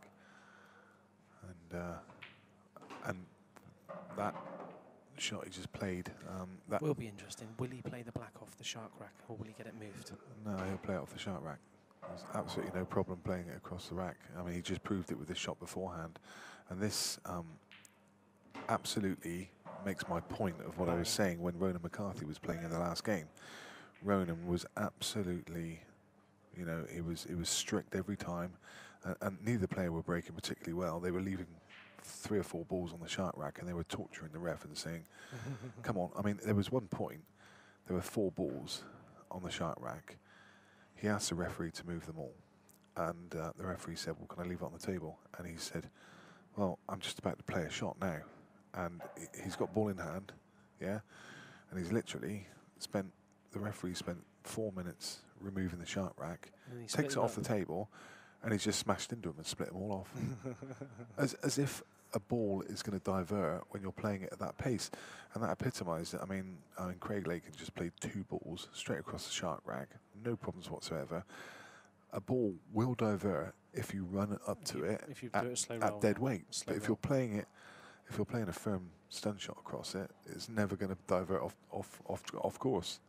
And that shot he just played, that will be interesting. Will he play the black off the shark rack, or will he get it moved? No, he'll play it off the shark rack. There's absolutely no problem playing it across the rack. I mean, he just proved it with this shot beforehand. And this absolutely makes my point of what I was saying when Ronan McCarthy was playing in the last game. Ronan was absolutely, you know, it was strict every time, and neither player were breaking particularly well. They were leaving 3 or 4 balls on the shark rack, and they were torturing the ref and saying, come on. I mean, there was one point, there were 4 balls on the shark rack. He asked the referee to move them all, and the referee said, well, can I leave it on the table? And he said, well, I'm just about to play a shot now. And he's got ball in hand, yeah? And he's literally spent, the referee spent 4 minutes removing the shark rack, takes it off the table, and he's just smashed into him and split them all off. as if a ball is going to divert when you're playing it at that pace. And that epitomised it. I mean, Craig Lakin just played 2 balls straight across the shark rack, no problems whatsoever. A ball will divert if you run up to it at dead weight. But if you're playing it, if you're playing a firm stun shot across it, it's never going to divert off course.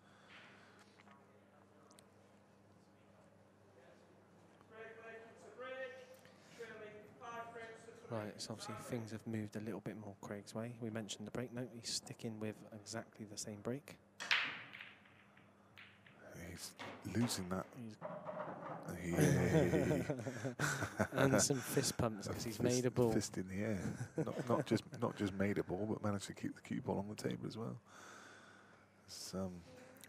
Right, so obviously things have moved a little bit more Craig's way. We mentioned the break note. He's sticking with exactly the same break. He's losing that. And some fist pumps because he's made a ball. Fist in the air. not just made a ball, but managed to keep the cue ball on the table as well.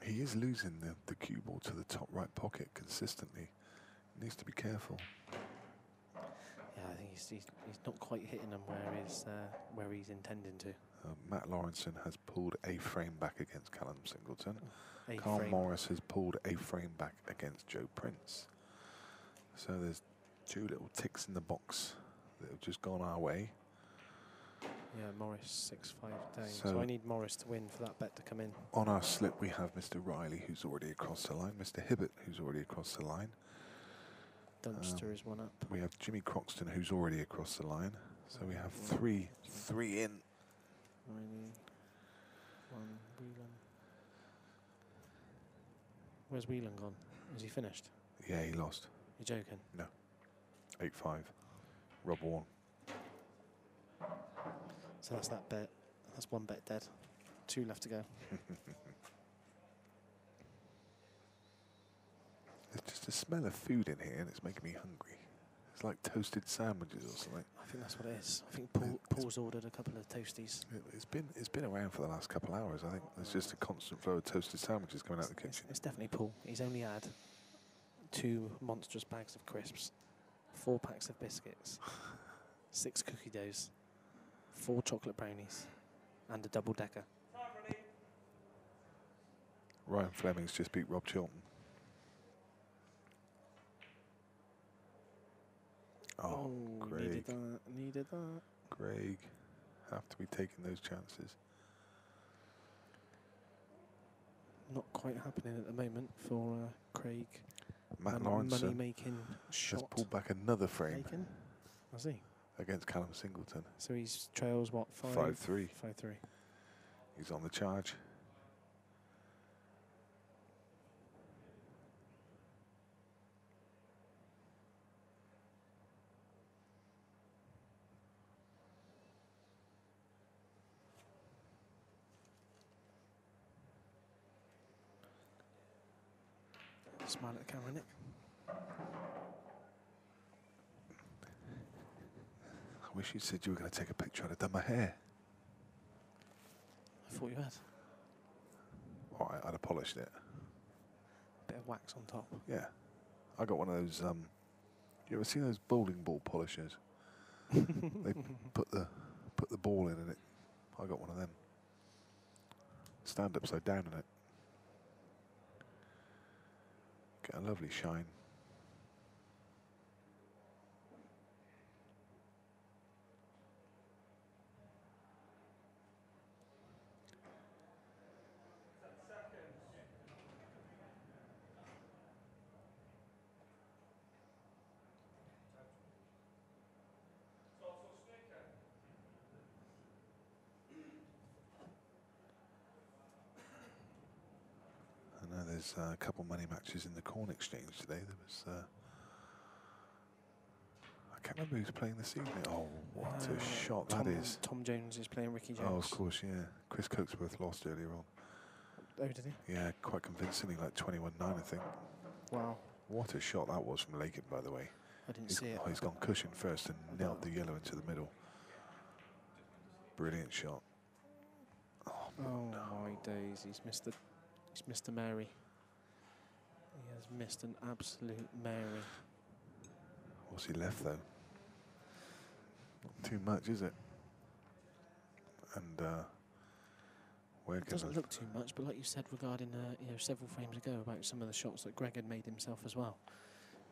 He is losing the cue ball to the top right pocket consistently. Needs to be careful. Yeah, I think he's not quite hitting them where he's intending to. Matt Lawrenson has pulled a frame back against Callum Singleton. Carl Morris has pulled a frame back against Joe Prince. So there's 2 little ticks in the box that have just gone our way. Yeah, Morris 6-5 down. So I need Morris to win for that bet to come in. On our slip we have Mr. Riley, who's already across the line. Mr. Hibbert, who's already across the line. Dunster is 1 up. We have Jimmy Croxton, who's already across the line. So we have 3 in. Riley, 1, Whelan. Where's Whelan gone? Is he finished? Yeah, he lost. You're joking? No. 8-5. Rob Warren. So that's that bet. That's 1 bet dead. 2 left to go. There's just a smell of food in here and it's making me hungry. It's like toasted sandwiches or something. I think that's what it is. I think Paul's ordered a couple of toasties. It's been around for the last couple of hours. I think there's just a constant flow of toasted sandwiches coming out of the kitchen. It's definitely Paul. He's only had 2 monstrous bags of crisps, 4 packs of biscuits, 6 cookie doughs, 4 chocolate brownies, and a double decker. Ryan Fleming's just beat Rob Chilton. Oh, Craig. Needed that. Craig, have to be taking those chances. Not quite happening at the moment for Craig. Matt Lawrenson money-making shot. has pulled back another frame. Lakin? Has he? Against Callum Singleton. So he's trails what, 5-3. 5-3. He's on the charge. Smile at the camera, Nick. I wish you said you were going to take a picture. I'd have done my hair. I thought you had. All right, I'd have polished it. Bit of wax on top. Yeah. I got one of those, you ever seen those bowling ball polishers? They put the ball in and it, I got one of them. Stand upside down in it. Get a lovely shine. I know there's a couple money matches in the corn exchange today. There was, I can't remember who's playing this evening. Oh, what a shot that is. Tom Jones is playing Ricky Jones. Oh, of course, yeah. Chris Coatsworth lost earlier on. Oh, did he? Yeah, quite convincingly, like 21-9, I think. Wow. What a shot that was from Lakin, by the way. I didn't see it. Oh, he's gone cushion first and nailed the yellow into the middle. Brilliant shot. Oh, Oh no. my days, he's missed a Mary. He has missed an absolute Mary. What's he left though? Not too much, is it? And where It can doesn't look too much, but like you said regarding several frames ago about some of the shots that Greg had made himself as well.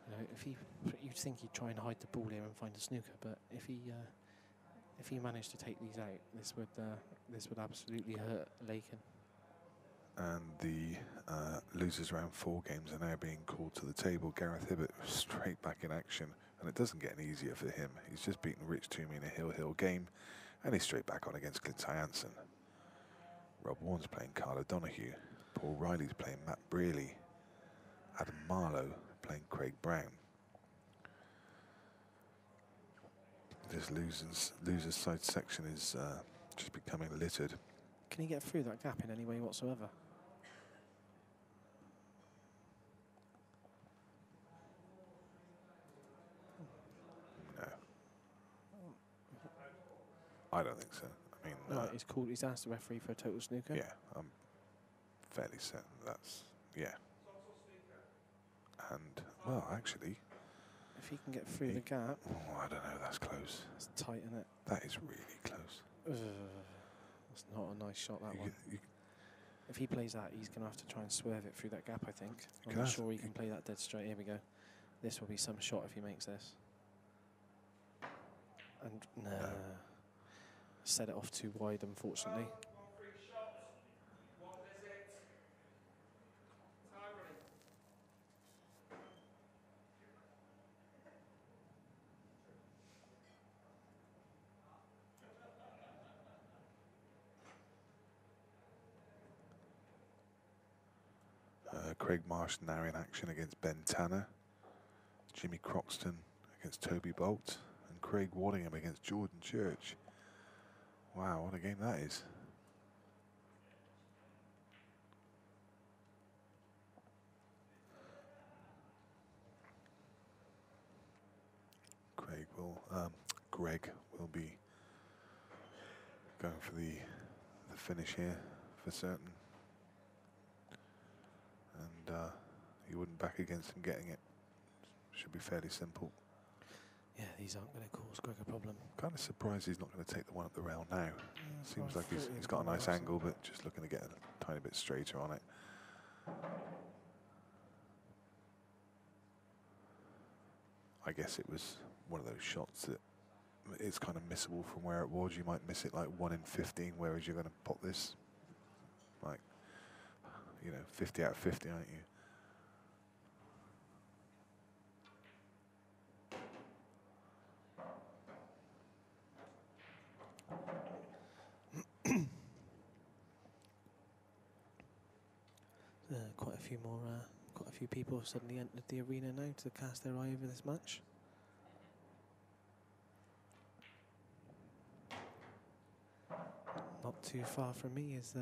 You know, you'd think he'd try and hide the ball here and find a snooker, but if he managed to take these out, this would absolutely hurt Lakin. And the losers round 4 games are now being called to the table. Gareth Hibbert straight back in action, and it doesn't get any easier for him. He's just beaten Rich Toomey in a Hill game, and he's straight back on against Clint Jansen. Rob Warren's playing Carl O'Donoghue. Paul Riley's playing Matt Brearley. Adam Marlowe playing Craig Brown. This losers side section is just becoming littered. Can he get through that gap in any way whatsoever? No. I don't think so. I mean, Right, he's called. He's asked the referee for a total snooker. yeah, I'm fairly certain that's, yeah. And, well, actually, If he can get through the gap, oh, I don't know, that's close. it's tight, isn't it? That is really close. That's not a nice shot, that You one. get- you- If he plays that, he's going to have to try and swerve it through that gap, I think. I'm Can not I- sure he can play that dead straight. Here we go. This will be some shot if he makes this. And nah. Set it off too wide, unfortunately. Craig Marsh now in action against Ben Tanner. Jimmy Croxton against Toby Bolt. And Craig Waddingham against Jordan Church. Wow, what a game that is. Greg will be going for the finish here for certain. And he wouldn't back against him getting it. Should be fairly simple. Yeah, these aren't going to cause Greg a problem. Kind of surprised he's not going to take the one up the rail now. Yeah, Seems I like thought he's he'd got a go nice nice. angle, but just looking to get a tiny bit straighter on it. I guess it was one of those shots that it's kind of missable from where it was. You might miss it like 1 in 15, whereas you're going to pop this like, 50 out of 50, aren't you? Quite a few people have suddenly entered the arena now to cast their eye over this match. Not too far from me is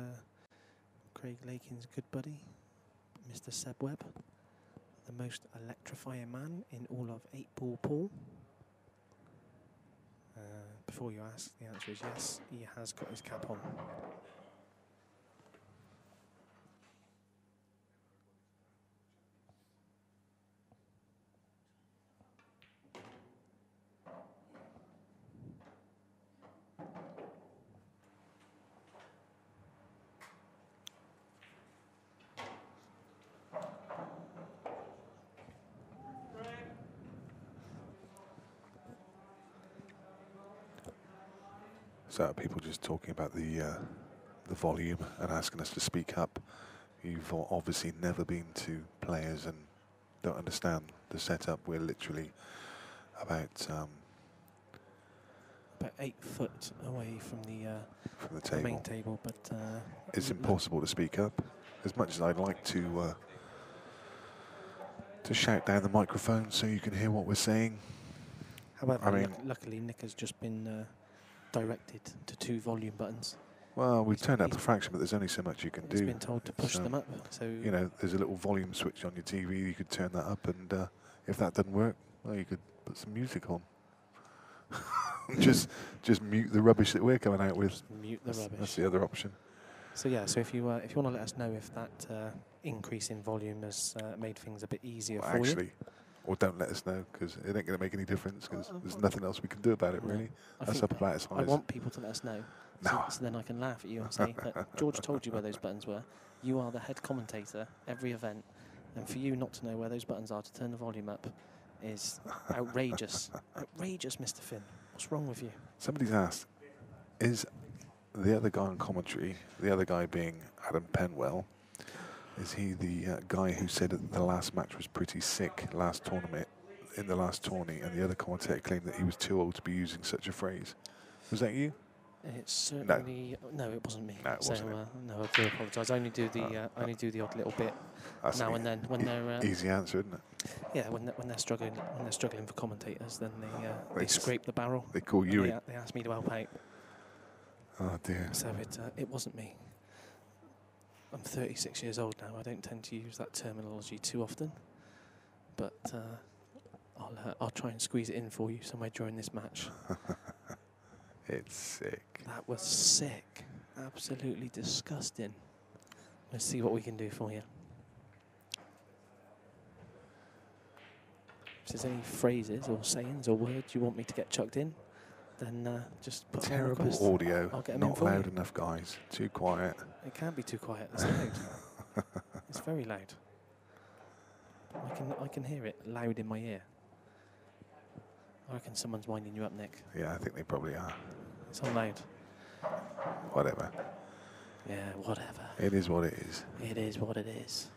Craig Lakin's good buddy, Mr. Seb Webb. the most electrifying man in all of 8-ball pool? Before you ask, the answer is yes, he has got his cap on. So people just talking about the volume and asking us to speak up. You've obviously never been to Players and don't understand the setup. We're literally about 8 foot away from the table. main table, but It's impossible to speak up. As much as I'd like to shout down the microphone so you can hear what we're saying. However, I mean, luckily Nick has just been directed to 2 volume buttons. Well, we've turned up the fraction, but there's only so much you can do. He's been told to push them up. So you know, there's a little volume switch on your TV. You could turn that up, and if that doesn't work, well, you could put some music on. just mute the rubbish that we're coming out with. Just mute the rubbish. That's the other option. So yeah, so if you want to let us know if that increase in volume has made things a bit easier for you. Or don't let us know, because it ain't going to make any difference, because there's nothing else we can do about it, really. That's up about as high I want people to let us know, so then I can laugh at you and say that George told you where those buttons were. You are the head commentator every event, and for you not to know where those buttons are to turn the volume up is outrageous. Outrageous, Mr. Finn. What's wrong with you? Somebody's asked, is the other guy on commentary, the other guy being Adam Penwell, is he the guy who said that the last match was pretty sick last tournament, in the last tourney, and the other commentator claimed that he was too old to be using such a phrase? Was that you? It's certainly no, it wasn't me. No, it wasn't. No, I do apologise. I only do the odd little bit now and then when they're easy answer, isn't it? Yeah, when they're struggling for commentators, then they scrape the barrel. They call you in. They ask me to help out. Oh dear. So it wasn't me. I'm 36 years old now. I don't tend to use that terminology too often, but I'll try and squeeze it in for you somewhere during this match. It's sick. That was sick. Absolutely disgusting. Let's see what we can do for you. If there's any phrases or sayings or words you want me to get chucked in, then just put terrible audio. I'll get them not in for loud you. Enough, guys. Too quiet. It can't be too quiet. It's loud. It's very loud. I can hear it loud in my ear. I reckon someone's winding you up, Nick. Yeah, I think they probably are. It's on loud. Whatever. Yeah, whatever. It is what it is. It is what it is.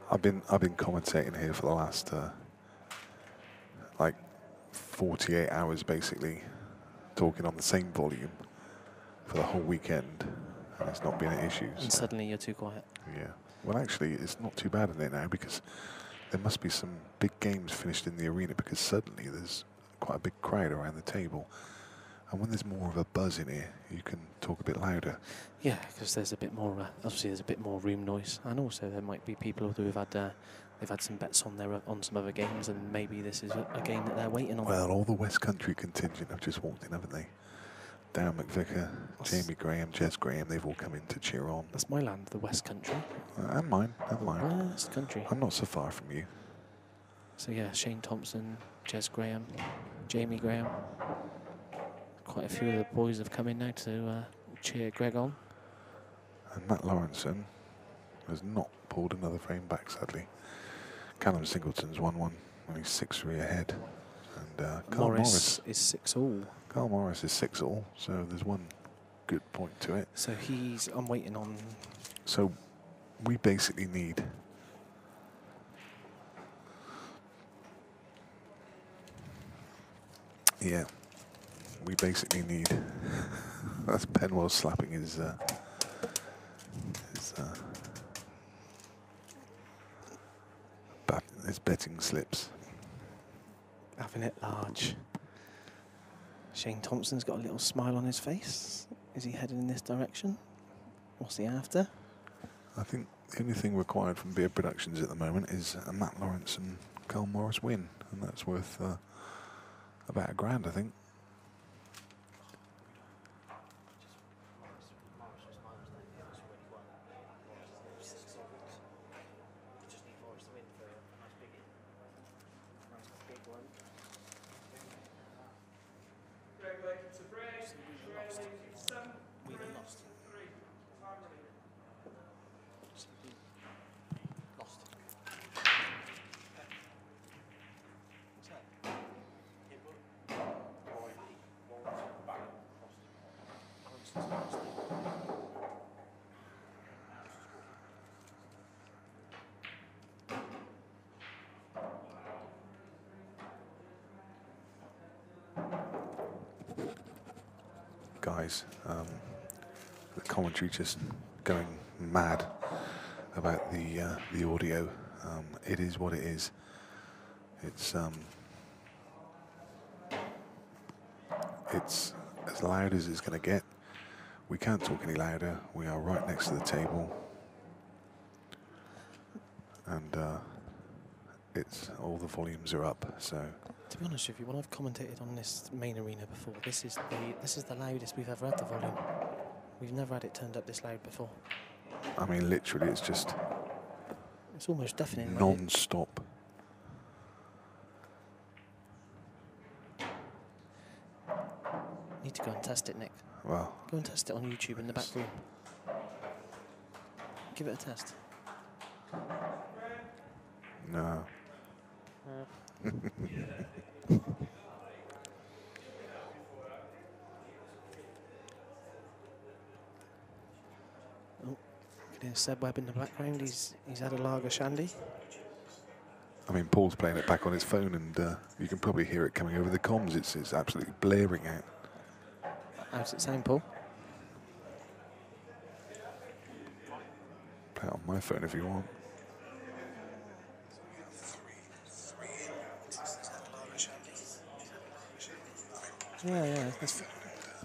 I've been commentating here for the last like 48 hours, basically, talking on the same volume for the whole weekend, and it's not been an issue. And suddenly you're too quiet. Yeah. Well, actually, it's not too bad in there now, because there must be some big games finished in the arena, because suddenly there's quite a big crowd around the table. And when there's more of a buzz in here, you can talk a bit louder. Yeah, because there's a bit more, obviously there's a bit more room noise. And also there might be people who have had, they've had some bets on some other games, and maybe this is a game that they're waiting on. Well, all the West Country contingent have just walked in, haven't they? Darren McVicker, Jamie Graham, Jez Graham, they've all come in to cheer on. That's my land, the West Country. And mine, and mine. West Country. I'm not so far from you. So yeah, Shane Thompson, Jez Graham, Jamie Graham. Quite a few of the boys have come in now to cheer Greg on. And Matt Lawrenson has not pulled another frame back, sadly. Callum Singleton's won one, and he's 6-3 ahead. And Carl Morris is 6-all. Carl Morris is 6-all, so there's one good point to it. So I'm waiting on. So we basically need we basically need that's Penwell slapping his betting slips. Having it large. Shane Thompson's got a little smile on his face. Is he heading in this direction? What's he after? I think The only thing required from Beer Productions at the moment is a Matt Lawrence and Carl Morris win, and that's worth about £1,000, I think. Greg Lakin to break. Trailing 7-3. Time running. Lost. Guys, the commentary just going mad about the audio. It is what it is. It's as loud as it's going to get. We can't talk any louder. We are right next to the table, and it's all the volumes are up. So. To be honest with you, when I've commentated on this main arena before, this is the loudest we've ever had the volume. We've never had it turned up this loud before. I mean, literally, it's just. It's almost deafening. Non-stop. Need to go and test it, Nick. Well. Go and test it on YouTube in the back room. Give it a test. No. Oh, there's Seb Webb in the background. He's had a lager shandy. I mean, Paul's playing it back on his phone, and you can probably hear it coming over the comms. It's absolutely blaring out. How's it sound, Paul? Play it on my phone if you want. Yeah.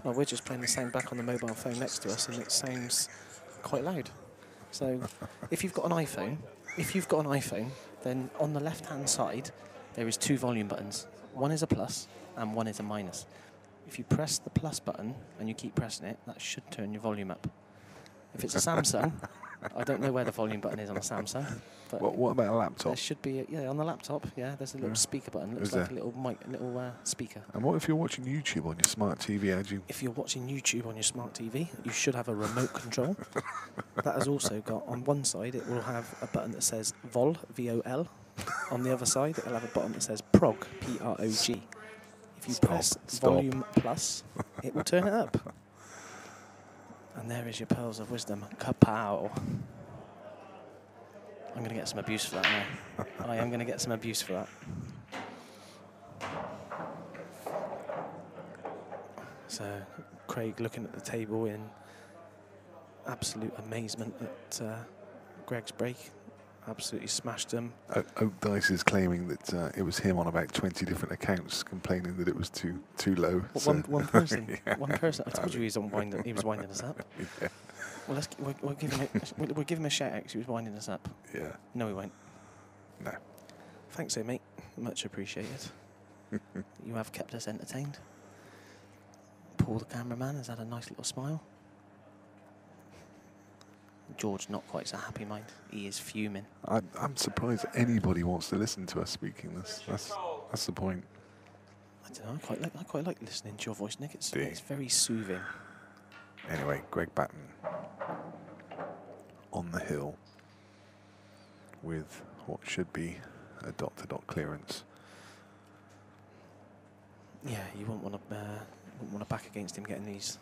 Well, we're just playing the sound back on the mobile phone next to us, and it sounds quite loud. So, if you've got an iPhone, then on the left-hand side there is 2 volume buttons. One is a plus, and one is a minus. If you press the plus button and you keep pressing it, that should turn your volume up. If it's a Samsung, I don't know where the volume button is on a Samsung. But what about a laptop? There should be, on the laptop, there's a little speaker button. Looks Is like there? a little mic, a little speaker. And what if you're watching YouTube on your smart TV? How do you? If you're watching YouTube on your smart TV, you should have a remote control. That has also got, on one side, it will have a button that says VOL, V-O-L. On the other side, it'll have a button that says PROG, P-R-O-G. If you press volume plus, it will turn it up. And there is your pearls of wisdom. Kapow. I'm going to get some abuse for that now. I am going to get some abuse for that. So, Craig looking at the table in absolute amazement at Greg's break. Absolutely smashed them. Oak Dice is claiming that it was him on about 20 different accounts complaining that it was too low. Well, so one person. yeah. One person. I told you he was winding us up. Yeah. Well, we'll give him a shout out because he was winding us up. Yeah. No, he won't. No. Thanks, mate. Much appreciated. You have kept us entertained. Paul, the cameraman, has had a nice little smile. George, not quite so happy, mind. He is fuming. I'm surprised anybody wants to listen to us speaking this. That's the point. I don't know. I quite like listening to your voice, Nick. It's Do you? it's very soothing. Anyway, Greg Batten on the hill with what should be a dot-to-dot clearance. Yeah, you wouldn't want to back against him getting these.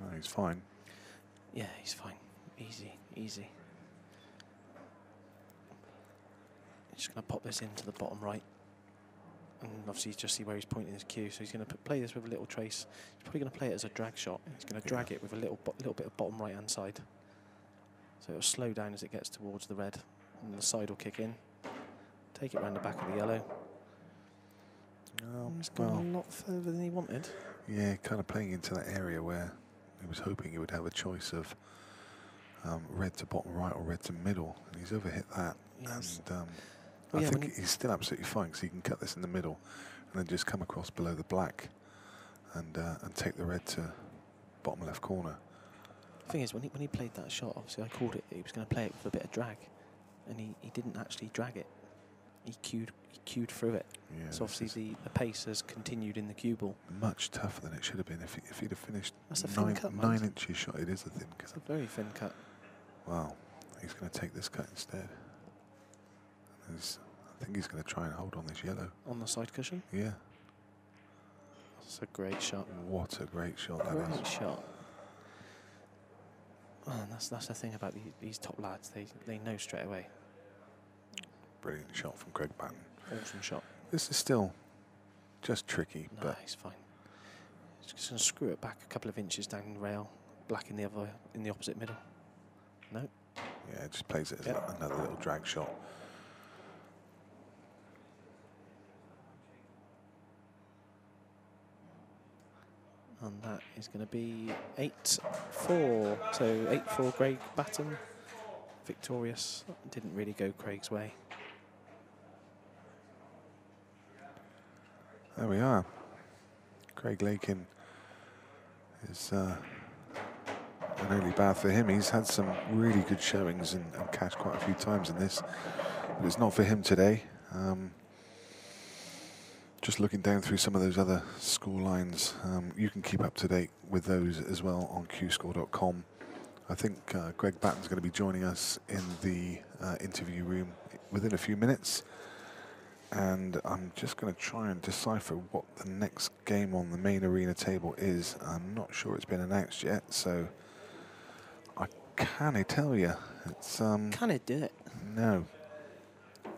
Oh, he's fine. Yeah, he's fine. Easy, easy. Just going to pop this into the bottom right. And obviously just see where he's pointing his cue. So he's going to play this with a little trace. He's probably going to play it as a drag shot. He's going to drag it with a little bit of bottom right hand side. So it'll slow down as it gets towards the red, and the side will kick in. Take it round the back of the yellow. He's gone a lot further than he wanted. Yeah, kind of playing into that area where he was hoping he would have a choice of red to bottom right or red to middle, and he's overhit that. Yes. And I think he's still absolutely fine because he can cut this in the middle and then just come across below the black and take the red to bottom left corner. The thing is, when he played that shot, obviously I called it that he was going to play it with a bit of drag, and he didn't actually drag it. He cued through it. Yeah, so obviously the pace has continued in the cue ball. Much tougher than it should have been. If he'd have finished That's a thin cut, 9 inches shot, it is a thin cut. It's a very thin cut. Wow, he's going to take this cut instead. I think he's going to try and hold on this yellow. On the side cushion? Yeah. That's a great shot. What a great shot that is. Great shot. Oh, and that's the thing about these top lads. They know straight away. Brilliant shot from Craig Batten. Awesome shot. This is still just tricky, No, but he's fine. He's just going to screw it back a couple of inches down the rail, black in the opposite middle. No. Yeah, it just plays it as another little drag shot. And that is going to be 8-4. So 8-4 Craig Batten. Victorious. Didn't really go Craig's way. There we are. Craig Lakin is not only bad for him, he's had some really good showings and cashed quite a few times in this, but it's not for him today. Just looking down through some of those other score lines, you can keep up to date with those as well on qscore.com. I think Greg Batten's going to be joining us in the interview room within a few minutes. And I'm just going to try and decipher what the next game on the main arena table is. I'm not sure it's been announced yet, so I can't tell you. It's Can it do it? No,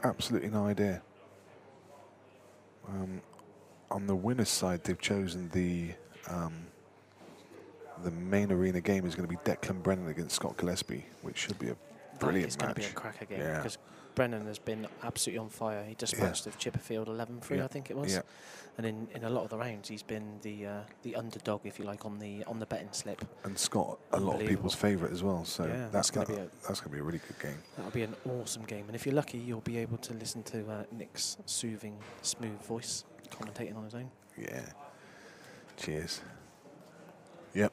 absolutely no idea. On the winner's side, they've chosen the main arena game is going to be Declan Brennan against Scott Gillespie, which should be a brilliant match. It's going to be a cracker game because Brennan has been absolutely on fire. He dispatched of Chipperfield 11-3, I think it was. Yeah. And in a lot of the rounds, he's been the underdog, if you like, on the betting slip. And Scott, a lot of people's favourite as well. So yeah, that's going to be a really good game. That'll be an awesome game. And if you're lucky, you'll be able to listen to Nick's soothing, smooth voice commentating on his own. Yeah. Cheers. Yep.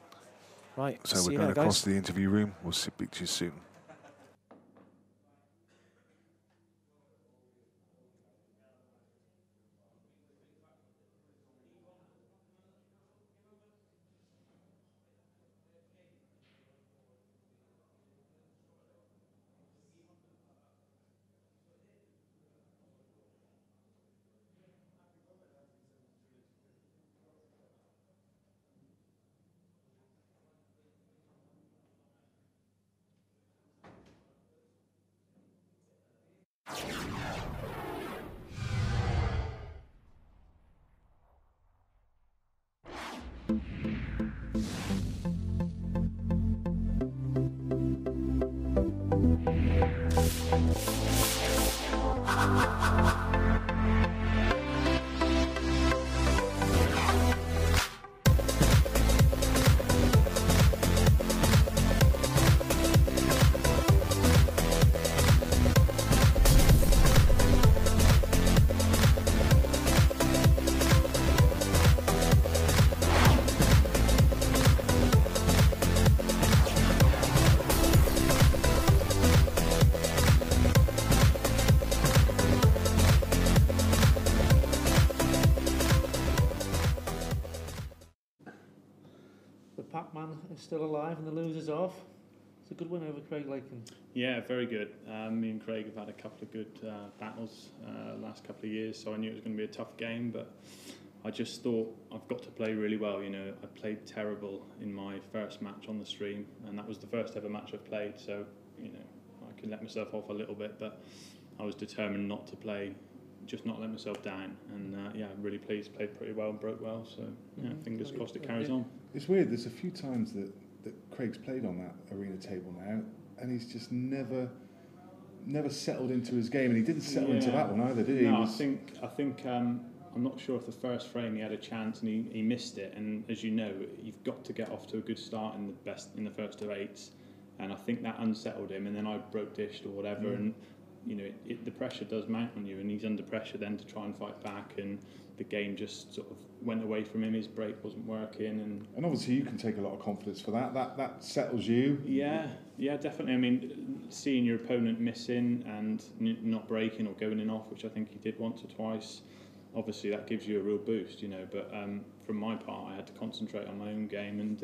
Right. So we're going across the interview room. We'll speak to you soon. Still alive and the loser's off. It's a good win over Craig Lakin. Yeah, very good. Me and Craig have had a couple of good battles last couple of years, so I knew it was going to be a tough game, but I just thought I've got to play really well. You know, I played terrible in my first match on the stream, and that was the first ever match I've played, so, you know, I could let myself off a little bit, but I was determined not to play, just not let myself down, and yeah, I'm really pleased, played pretty well and broke well, so yeah, fingers crossed it carries on. It's weird, there's a few times that Craig's played on that arena table now, and he's just never settled into his game, and he didn't settle into that one either, did he? No, I think I'm not sure if the first frame he had a chance and he missed it. And as you know, you've got to get off to a good start in the first of eights, and I think that unsettled him. And then I broke dished or whatever, and you know the pressure does mount on you, and he's under pressure then to try and fight back, and the game just sort of went away from him. His break wasn't working, and obviously you can take a lot of confidence for that. That settles you. Yeah, definitely. I mean, seeing your opponent missing and not breaking or going in off, which I think he did once or twice, obviously that gives you a real boost, you know. But from my part, I had to concentrate on my own game, and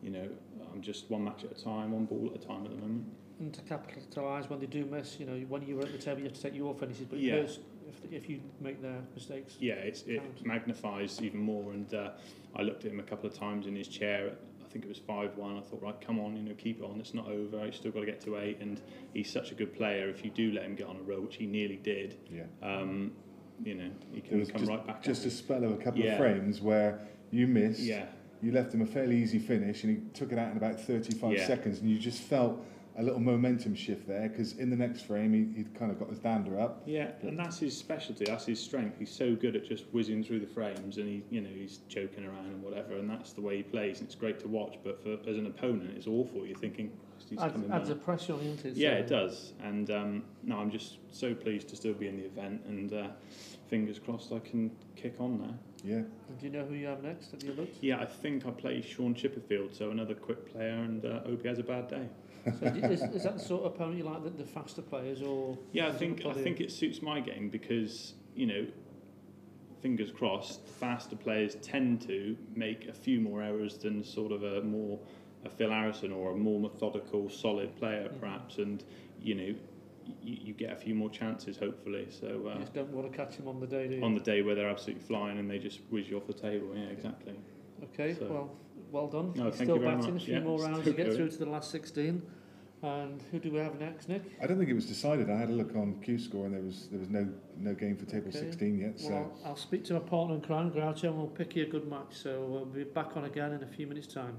you know, I'm just one match at a time, one ball at a time at the moment. And to capitalise when they do miss, you know, when you were at the table, you have to take your finishes, but if you make their mistakes. Yeah, it magnifies even more. And I looked at him a couple of times in his chair. I think it was 5-1. I thought, right, come on, you know, keep it on. It's not over. He's still got to get to 8. And he's such a good player. If you do let him get on a roll, which he nearly did, you know, he can come right back. Just a spell of a couple of frames where you missed. Yeah. You left him a fairly easy finish, and he took it out in about 35 seconds, and you just felt a little momentum shift there, because in the next frame he'd kind of got his dander up. Yeah, and that's his specialty, that's his strength. He's so good at just whizzing through the frames, and he's joking around and whatever, and that's the way he plays, and it's great to watch. But as an opponent, it's awful. You're thinking, he's coming adds a pressure on you. Yeah, it does. And no, I'm just so pleased to still be in the event, and fingers crossed I can kick on now. Yeah. And do you know who you have next at your looks? Yeah, I think I play Sean Chipperfield, so another quick player, and hope he has a bad day. So is that the sort of opponent you like, the faster players, or? Yeah, I think it suits my game, because, you know, fingers crossed, faster players tend to make a few more errors than sort of a Phil Harrison or a more methodical, solid player, perhaps, and you know, you get a few more chances, hopefully. So you just don't want to catch them on the day, do you? On the day where they're absolutely flying and they just whiz you off the table. Yeah, exactly. Okay, so, well done. No, You're still batting a few more rounds to get through to the last 16. And who do we have next, Nick? I don't think it was decided. I had a look on Q-Score, and there was no game for table 16 yet. So well, I'll speak to my partner in crime, Groucho, and we'll pick you a good match. So we'll be back on again in a few minutes' time.